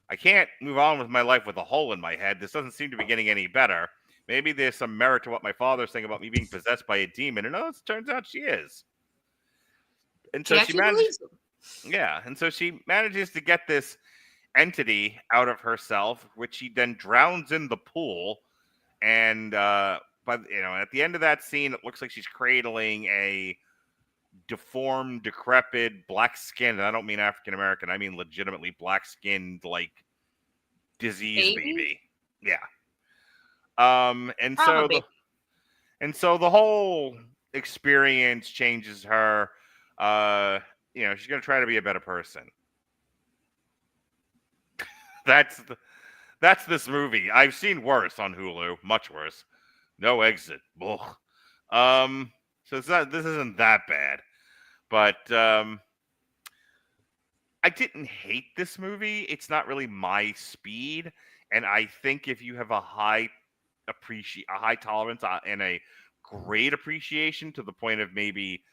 I can't move on with my life with a hole in my head. This doesn't seem to be getting any better. Maybe there's some merit to what my father's saying about me being possessed by a demon. And it turns out she is. And so she manages to get this entity out of herself, which she then drowns in the pool. And at the end of that scene, it looks like she's cradling a deformed, decrepit, black skinned, and I don't mean African American, I mean legitimately black skinned, like diseased baby. Yeah. And so the whole experience changes her. She's gonna try to be a better person. That's this movie. I've seen worse on Hulu, much worse. No Exit. Ugh. So this isn't that bad. But I didn't hate this movie. It's not really my speed, and I think if you have a high tolerance and a great appreciation to the point of maybe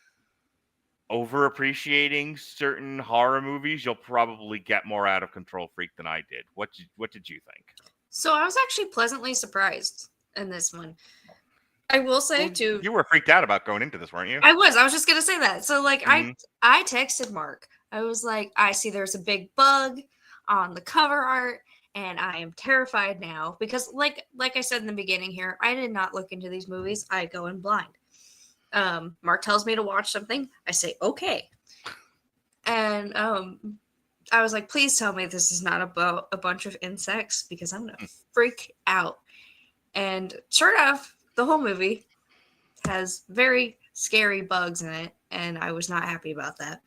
over appreciating certain horror movies, you'll probably get more out of Control Freak than I did. What did you think? So I was actually pleasantly surprised in this one. I will say too. You were freaked out about going into this, weren't you? I was just gonna say that. So like I texted Mark. I was like, I see there's a big bug on the cover art, and I am terrified now because like I said in the beginning here, I did not look into these movies. I go in blind. Mark tells me to watch something. I say okay, and I was like, please tell me this is not about a bunch of insects because I'm gonna freak out. And sure enough, the whole movie has very scary bugs in it, and I was not happy about that.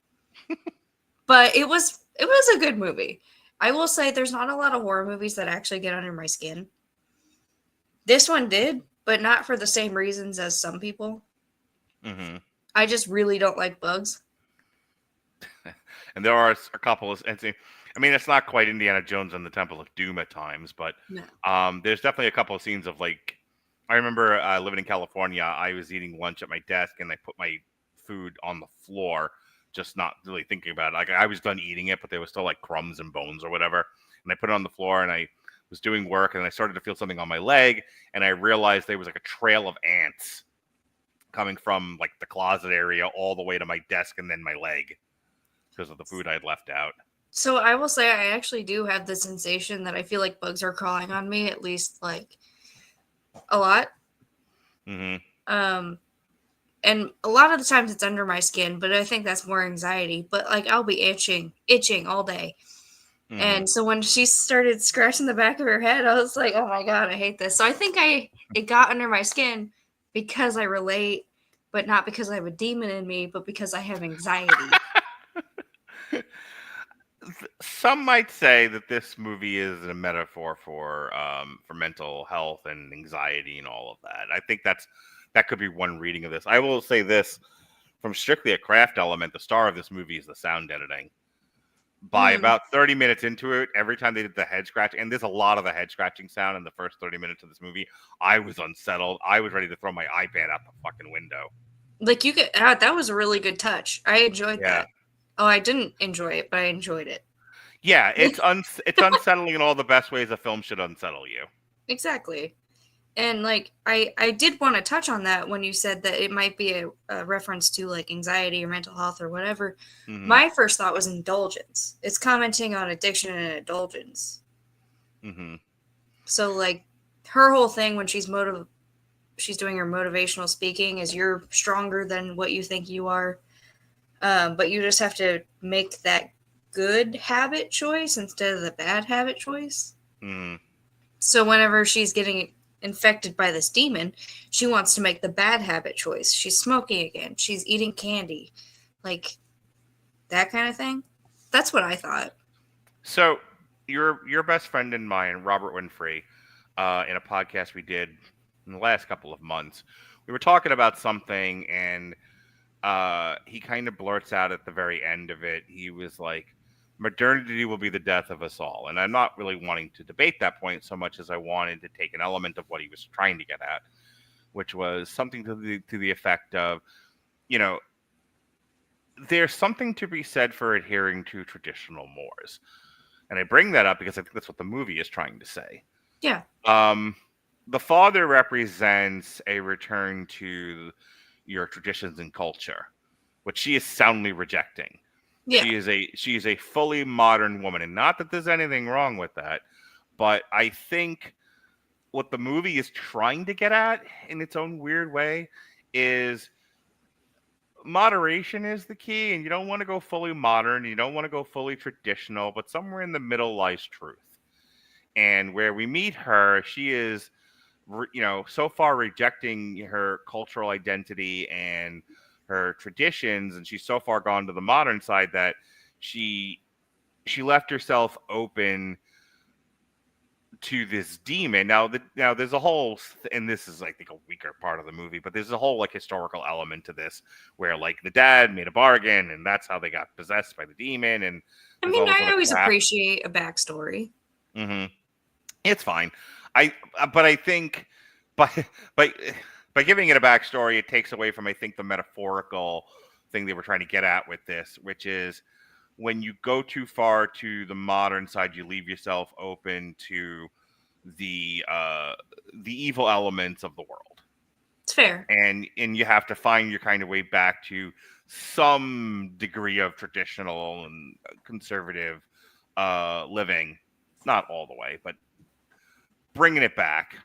But it was a good movie. I will say there's not a lot of horror movies that actually get under my skin. This one did, but not for the same reasons as some people. Mm-hmm. I just really don't like bugs. And there are a couple of... I mean, it's not quite Indiana Jones and the Temple of Doom at times, but no. There's definitely a couple of scenes of like... I remember living in California, I was eating lunch at my desk and I put my food on the floor, just not really thinking about it. Like I was done eating it, but there was still like crumbs and bones or whatever. And I put it on the floor and I was doing work and I started to feel something on my leg. And I realized there was like a trail of ants coming from like the closet area all the way to my desk and then my leg because of the food I had left out. So I will say I actually do have the sensation that I feel like bugs are crawling on me, at least like a lot. Mm-hmm. And a lot of the times it's under my skin, but I think that's more anxiety. But like I'll be itching all day. Mm-hmm. And so when she started scratching the back of her head, I was like, oh my God, I hate this. So I think it got under my skin because I relate, but not because I have a demon in me, but because I have anxiety. Some might say that this movie is a metaphor for mental health and anxiety and all of that. I think that could be one reading of this. I will say this from strictly a craft element, the star of this movie is the sound editing. By about 30 minutes into it, every time they did the head scratch, and there's a lot of the head scratching sound in the first 30 minutes of this movie, I was unsettled. I was ready to throw my iPad out the fucking window. Like you could, that was a really good touch. I enjoyed Yeah. that. Oh, I didn't enjoy it, but I enjoyed it. Yeah, it's unsettling in all the best ways a film should unsettle you. Exactly. And like I did want to touch on that when you said that it might be a reference to like anxiety or mental health or whatever. Mhm. My first thought was indulgence. It's commenting on addiction and indulgence. Mm-hmm. So like her whole thing when she's doing her motivational speaking is you're stronger than what you think you are. But you just have to make that good habit choice instead of the bad habit choice. Mm-hmm. So whenever she's getting infected by this demon, she wants to make the bad habit choice. She's smoking again. She's eating candy. Like that kind of thing. That's what I thought. So your best friend and mine, Robert Winfrey, in a podcast we did in the last couple of months, we were talking about something, and he kind of blurts out at the very end of it. He was like, modernity will be the death of us all. And I'm not really wanting to debate that point so much as I wanted to take an element of what he was trying to get at, which was something to the effect of, there's something to be said for adhering to traditional mores. And I bring that up because I think that's what the movie is trying to say. Yeah. The father represents a return to your traditions and culture, which she is soundly rejecting. Yeah. She is a fully modern woman, and not that there's anything wrong with that, but I think what the movie is trying to get at in its own weird way is moderation is the key, and you don't want to go fully modern, you don't want to go fully traditional, but somewhere in the middle lies truth. And where we meet her, she is so far rejecting her cultural identity and her traditions, and she's so far gone to the modern side that she left herself open to this demon. Now there's a whole, and this is I think a weaker part of the movie, but there's a whole like historical element to this where like the dad made a bargain, and that's how they got possessed by the demon. And I mean, I always appreciate a backstory. Mm-hmm. It's fine. But I think by giving it a backstory, it takes away from, I think, the metaphorical thing they were trying to get at with this, which is when you go too far to the modern side, you leave yourself open to the evil elements of the world. It's fair. And you have to find your kind of way back to some degree of traditional and conservative living. Not all the way, but bringing it back.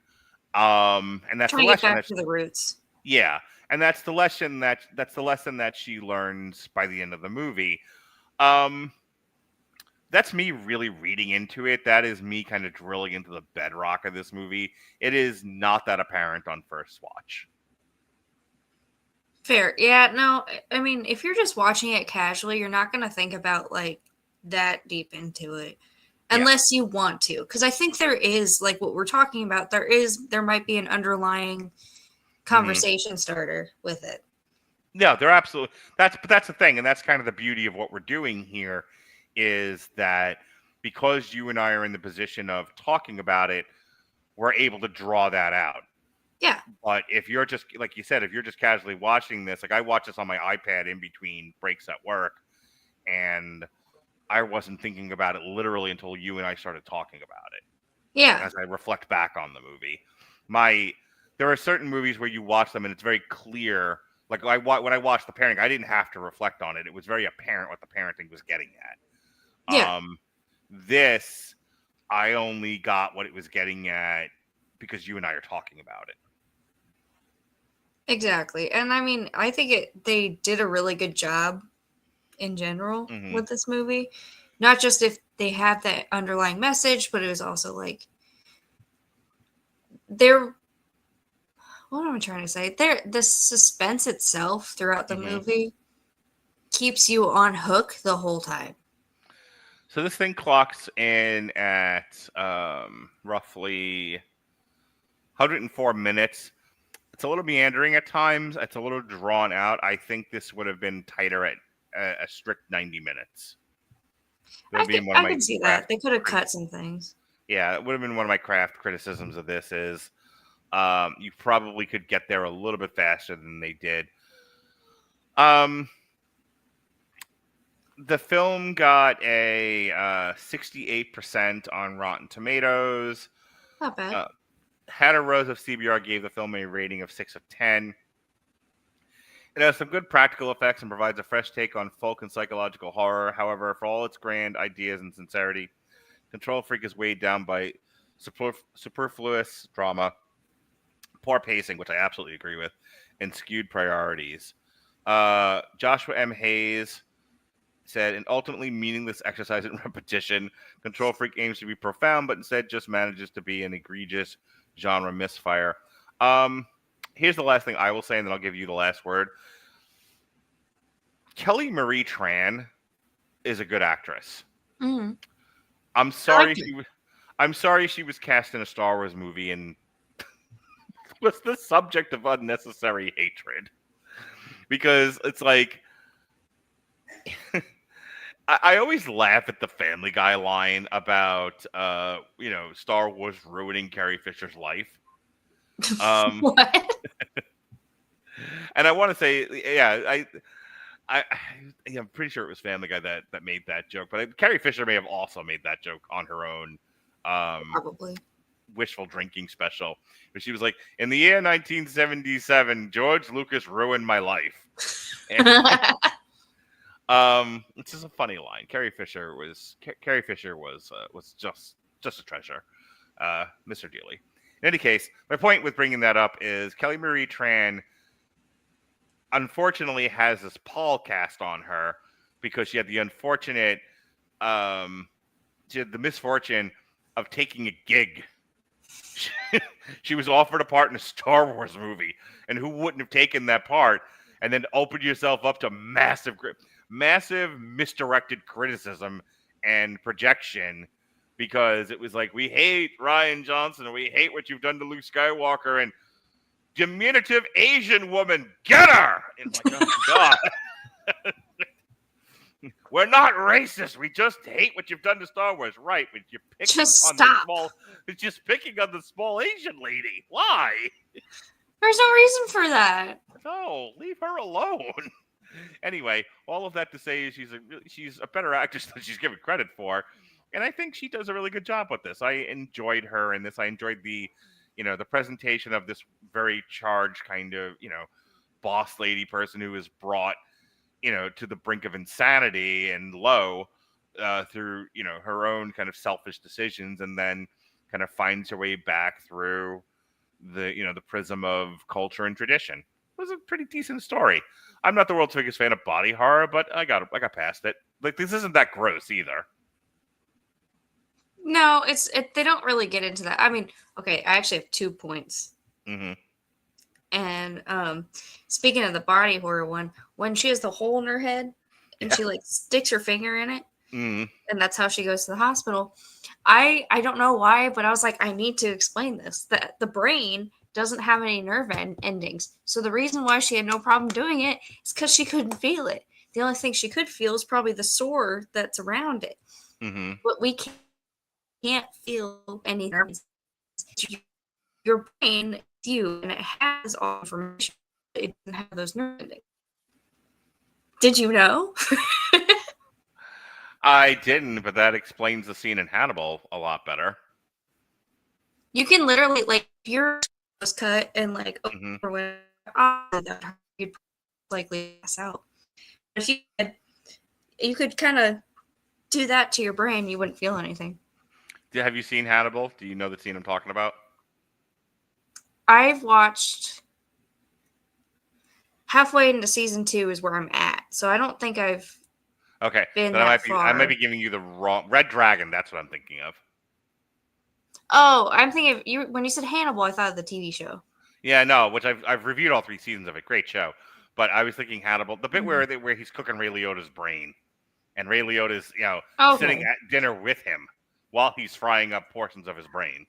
And that's trying the to get lesson back to the roots. Yeah, and that's the lesson that she learns by the end of the movie. That's me really reading into it. That is me kind of drilling into the bedrock of this movie. It is not that apparent on first watch. Fair. Yeah, no, I mean, if you're just watching it casually, you're not going to think about like that deep into it. Unless you want to, because I think there is, like what we're talking about, there might be an underlying conversation starter with it. Yeah, they're absolutely. That's the thing, and that's kind of the beauty of what we're doing here, is that because you and I are in the position of talking about it, we're able to draw that out. Yeah. But if you're just, like you said, if you're just casually watching this, like I watch this on my iPad in between breaks at work, and I wasn't thinking about it literally until you and I started talking about it. Yeah. As I reflect back on the movie, there are certain movies where you watch them and it's very clear. Like when I watched The Parenting, I didn't have to reflect on it. It was very apparent what the parenting was getting at. Yeah. This, I only got what it was getting at because you and I are talking about it. Exactly. And I mean, I think they did a really good job in general with this movie. Not just if they have that underlying message, but it was also like what am I trying to say? The suspense itself throughout the movie keeps you on hook the whole time. So this thing clocks in at roughly 104 minutes. It's a little meandering at times. It's a little drawn out. I think this would have been tighter at a strict 90 minutes. I can see that. They could have cut some things. Yeah, it would have been one of my craft criticisms of this is you probably could get there a little bit faster than they did. The film got a 68% on Rotten Tomatoes. Not bad. Hannah Rose of CBR gave the film a rating of 6 of 10. It has some good practical effects and provides a fresh take on folk and psychological horror. However, for all its grand ideas and sincerity, Control Freak is weighed down by superfluous drama, poor pacing, which I absolutely agree with, and skewed priorities. Joshua M. Hayes said, an ultimately meaningless exercise in repetition. Control Freak aims to be profound, but instead just manages to be an egregious genre misfire. Here's the last thing I will say, and then I'll give you the last word. Kelly Marie Tran is a good actress. Mm-hmm. I'm sorry she was cast in a Star Wars movie and was the subject of unnecessary hatred. Because it's like I always laugh at the Family Guy line about Star Wars ruining Carrie Fisher's life. What? And I want to say, yeah, I'm pretty sure it was Family Guy that made that joke, but Carrie Fisher may have also made that joke on her own Probably wishful drinking special, where she was like, in the year 1977, George Lucas ruined my life. It's just a funny line. Carrie Fisher was just a treasure. Mr. Dealey. In any case, my point with bringing that up is Kelly Marie Tran unfortunately has this Paul cast on her because she had the misfortune of taking a gig. She was offered a part in a Star Wars movie, and who wouldn't have taken that part and then opened yourself up to massive misdirected criticism and projection, because it was like, we hate Rian Johnson and we hate what you've done to Luke Skywalker, and diminutive Asian woman, get her! It's like, oh God. We're not racist. We just hate what you've done to Star Wars. Right, but you're picking on the small Asian lady. Why? There's no reason for that. No, leave her alone. Anyway, all of that to say is she's a better actress than she's given credit for. And I think she does a really good job with this. I enjoyed her in this. I enjoyed the presentation of this very charged kind of, boss lady person who is brought, to the brink of insanity and low through, her own kind of selfish decisions, and then kind of finds her way back through the prism of culture and tradition. It was a pretty decent story. I'm not the world's biggest fan of body horror, but I got past it. Like, this isn't that gross either. No, they don't really get into that. I mean, okay, I actually have 2 points. Mm-hmm. And speaking of the body horror one, when she has the hole in her head and she like sticks her finger in it, mm-hmm. and that's how she goes to the hospital. I don't know why, but I was like, I need to explain this. That the brain doesn't have any nerve endings. So the reason why she had no problem doing it is because she couldn't feel it. The only thing she could feel is probably the sore that's around it. Mm-hmm. But we can't feel any nerves. Your brain is you, and it has all information. It doesn't have those nerve endings. Did you know? I didn't, but that explains the scene in Hannibal a lot better. You can literally, like, if your was cut and like mm-hmm. you'd likely pass out. If you could kind of do that to your brain, you wouldn't feel anything. Have you seen Hannibal? Do you know the scene I'm talking about? I've watched halfway into season 2 is where I'm at, so I don't think I've been that far. I might be giving you the wrong Red Dragon. That's what I'm thinking of. Oh, I'm thinking of you when you said Hannibal. I thought of the TV show. Yeah, no, which I've reviewed all 3 seasons of it. Great show, but I was thinking Hannibal, the bit where he's cooking Ray Liotta's brain. and Ray Liotta's, Okay. sitting at dinner with him while he's frying up portions of his brain.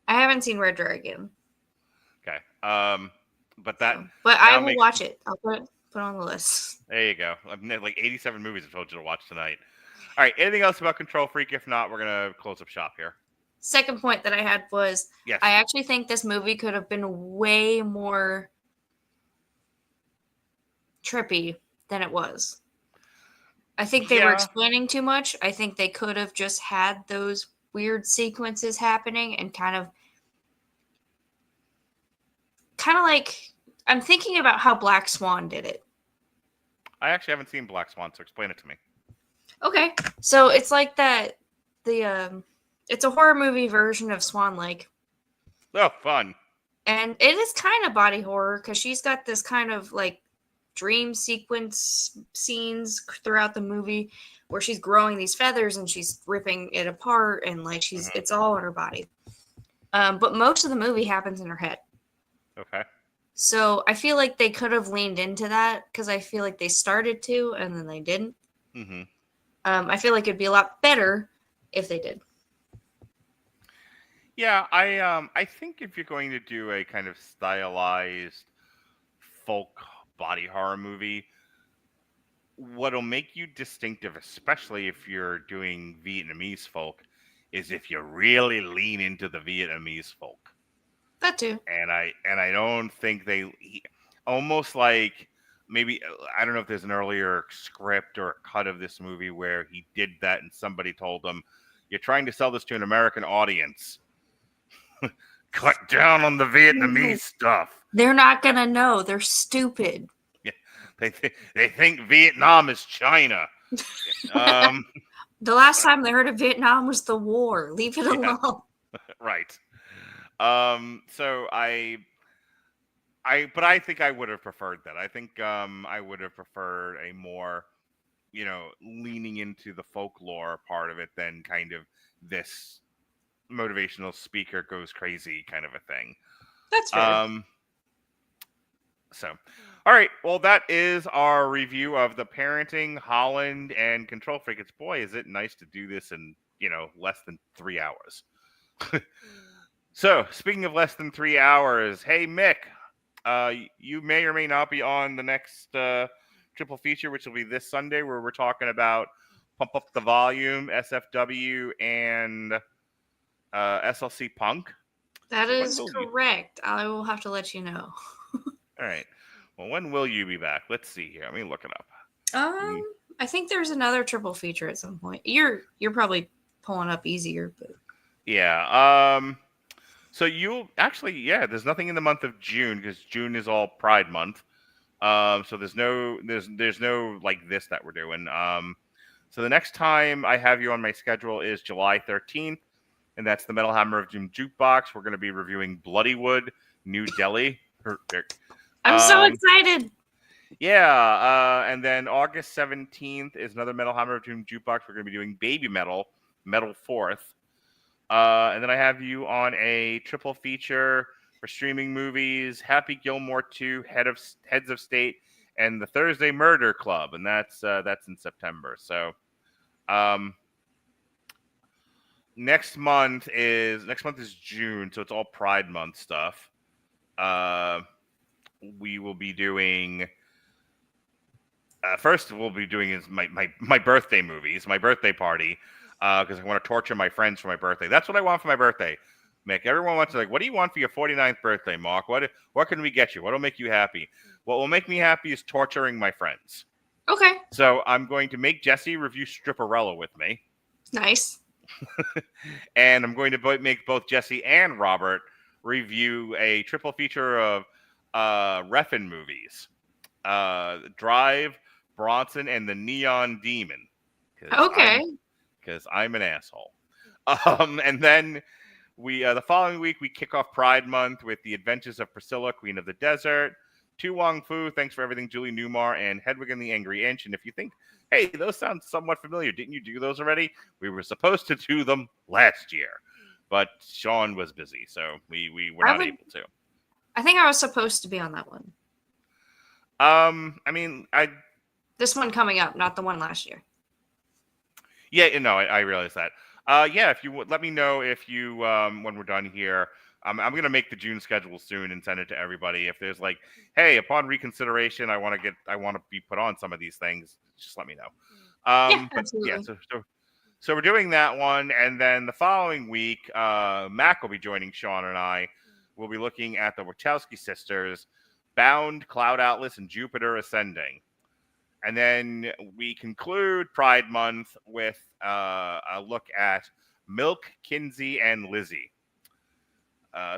I haven't seen Red Dragon. Okay. But that. But I now will makes- watch it. I'll put it on the list. There you go. I've like 87 movies I've told you to watch tonight. All right. Anything else about Control Freak? If not, we're gonna close up shop here. Second point that I had was Yes. I actually think this movie could have been way more trippy than it was. I think they were Yeah. explaining too much. I think they could have just had those weird sequences happening and kind of like, I'm thinking about how Black Swan did it. I actually haven't seen Black Swan, so explain it to me. Okay. So it's like that it's a horror movie version of Swan Lake. Oh, fun. And it is kind of body horror because she's got this kind of like dream sequence scenes throughout the movie where she's growing these feathers and she's ripping it apart and like it's all in her body. But most of the movie happens in her head. Okay. So I feel like they could have leaned into that because I feel like they started to and then they didn't. Mm-hmm. I feel like it'd be a lot better if they did. Yeah, I think if you're going to do a kind of stylized folk body horror movie, what'll make you distinctive, especially if you're doing Vietnamese folk, is if you really lean into the Vietnamese folk. That too. And I don't think almost like maybe, I don't know if there's an earlier script or a cut of this movie where he did that and somebody told him, "You're trying to sell this to an American audience. Cut down on the Vietnamese stuff." They're not gonna know. They're stupid. Yeah, they think Vietnam is China. The last time they heard of Vietnam was the war. Leave it alone. Right. So but I think I would have preferred that. I think I would have preferred a more, leaning into the folklore part of it than kind of this motivational speaker goes crazy kind of a thing. That's fair. So, all right. Well, that is our review of The Parenting, Holland, and Control Freak. It's, boy, is it nice to do this in, less than 3 hours. So, speaking of less than 3 hours, hey, Mick, you may or may not be on the next triple feature, which will be this Sunday, where we're talking about Pump Up the Volume, SFW, and SLC Punk. That is correct. I will have to let you know. All right. Well, when will you be back? Let's see here. Let me look it up. I think there's another triple feature at some point. You're probably pulling up easier, but yeah. So you'll actually, there's nothing in the month of June because June is all Pride Month. So there's no like this that we're doing. So the next time I have you on my schedule is July 13th, and that's the Metal Hammer of Doom Jukebox. We're going to be reviewing Bloodywood, New Delhi. I'm so excited. Yeah, and then August 17th is another Metal Hammer of Doom Jukebox. We're going to be doing Baby Metal, Metal 4th. And then I have you on a triple feature for streaming movies, Happy Gilmore 2, Heads of State, and the Thursday Murder Club, and that's in September. So next month is June, so it's all Pride Month stuff. We will be doing first we'll be doing is my birthday movies, my birthday party, because I want to torture my friends for my birthday. That's what I want for my birthday, Mick. Everyone wants to, like, what do you want for your 49th birthday, Mark? What can we get you? What will make you happy? What will make me happy is torturing my friends. Okay. So I'm going to make Jesse review Stripperella with me. Nice. And I'm going to make both Jesse and Robert review a triple feature of Reffin movies. Drive, Bronson, and the Neon Demon. Okay. Because I'm an asshole. And then the following week we kick off Pride Month with The Adventures of Priscilla, Queen of the Desert, Tu Wong Fu, Thanks for Everything, Julie Newmar, and Hedwig and the Angry Inch. And if you think, hey, those sound somewhat familiar, didn't you do those already? We were supposed to do them last year, but Sean was busy, so we were not able to. I think I was supposed to be on that one. I mean, This one coming up, not the one last year. Yeah, no, I realize that. Yeah, if you would let me know if you when we're done here. I'm gonna make the June schedule soon and send it to everybody. If there's like, hey, upon reconsideration, I want to be put on some of these things. Just let me know. Yeah, But yeah, absolutely. so we're doing that one, and then the following week, Mac will be joining Sean and I. We'll be looking at the Wachowski sisters, Bound, Cloud Atlas, and Jupiter Ascending. And then we conclude Pride Month with a look at Milk, Kinsey, and Lizzie.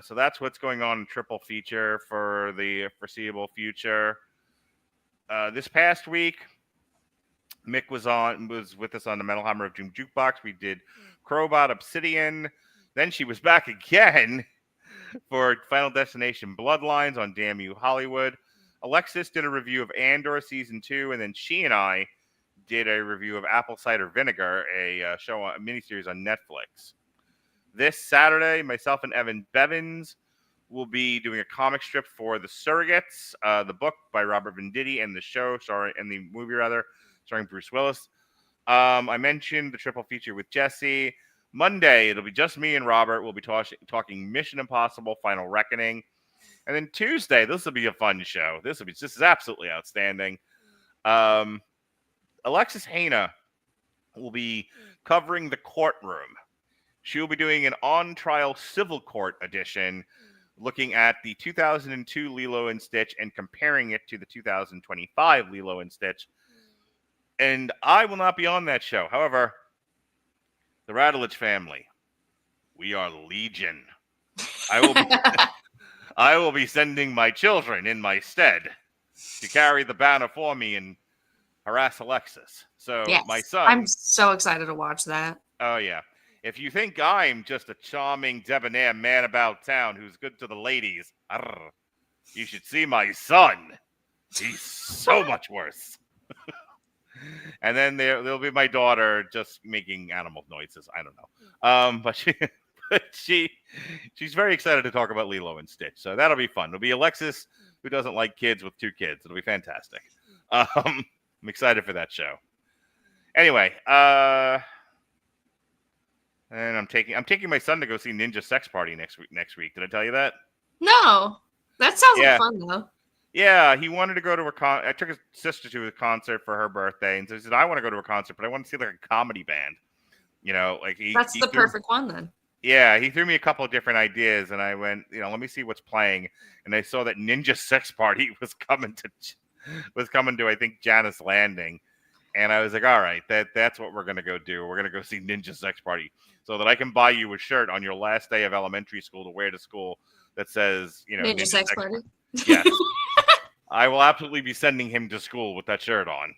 So that's what's going on in triple feature for the foreseeable future. This past week, Mick was with us on the Metal Hammer of Doom Jukebox. We did Crowbot Obsidian. Then she was back again for Final Destination Bloodlines on Damn You Hollywood. Alexis did a review of Andor Season 2, and then she and I did a review of Apple Cider Vinegar, a miniseries on Netflix. This Saturday, myself and Evan Bevins will be doing a comic strip for The Surrogates, the book by Robert Venditti, and the movie starring Bruce Willis. I mentioned the triple feature with Jesse. Monday, it'll be just me and Robert. We'll be talking Mission Impossible: Final Reckoning. And then Tuesday, this will be a fun show. This is absolutely outstanding. Alexis Haina will be covering The Courtroom. She'll be doing an on-trial civil court edition, looking at the 2002 Lilo and Stitch and comparing it to the 2025 Lilo and Stitch. And I will not be on that show. However, the Radulich family, we are legion. I will be sending my children in my stead to carry the banner for me and harass Alexis. So Yes, my son, I'm so excited to watch that. oh yeah. If you think I'm just a charming, debonair man about town who's good to the ladies, you should see my son. He's so much worse. And then there'll be my daughter just making animal noises. I don't know. But she's very excited to talk about Lilo and Stitch. So that'll be fun. It'll be Alexis, who doesn't like kids, with two kids. It'll be fantastic. I'm excited for that show. Anyway, and I'm taking my son to go see Ninja Sex Party next week. Did I tell you that? No, that sounds Yeah. like fun though. Yeah, he wanted to go to I took his sister to a concert for her birthday, and so he said, I want to go to a concert, but I want to see like a comedy band. You know, like That's the perfect one then. Yeah, he threw me a couple of different ideas, and I went, let me see what's playing. And I saw that Ninja Sex Party was coming to I think Janice Landing, and I was like, all right, that's what we're gonna go do. We're gonna go see Ninja Sex Party, so that I can buy you a shirt on your last day of elementary school to wear to school that says, Ninja Sex Party. Yes. I will absolutely be sending him to school with that shirt on.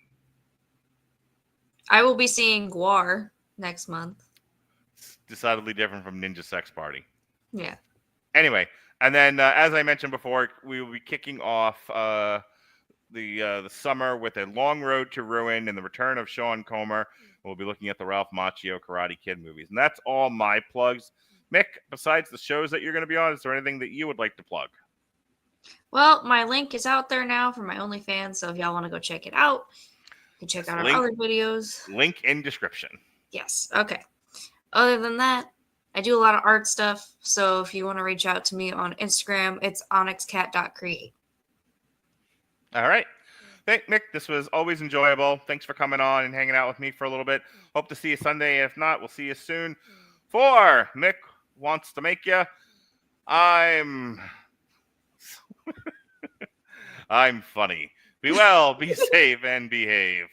I will be seeing Guar next month. It's decidedly different from Ninja Sex Party. Yeah. Anyway, and then as I mentioned before, we will be kicking off the summer with A Long Road to Ruin and the return of Sean Comer. We'll be looking at the Ralph Macchio Karate Kid movies. And that's all my plugs. Mick, besides the shows that you're going to be on, is there anything that you would like to plug? Well, my link is out there now for my OnlyFans, so if y'all want to go check it out, you can check out our other videos. Link in description. Yes. Okay. Other than that, I do a lot of art stuff, so if you want to reach out to me on Instagram, it's onyxcat.create. All right. Hey, Mick, this was always enjoyable. Thanks for coming on and hanging out with me for a little bit. Hope to see you Sunday. If not, we'll see you soon. For Mick Wants to Make Ya, I'm funny. Be well, be safe, and behave.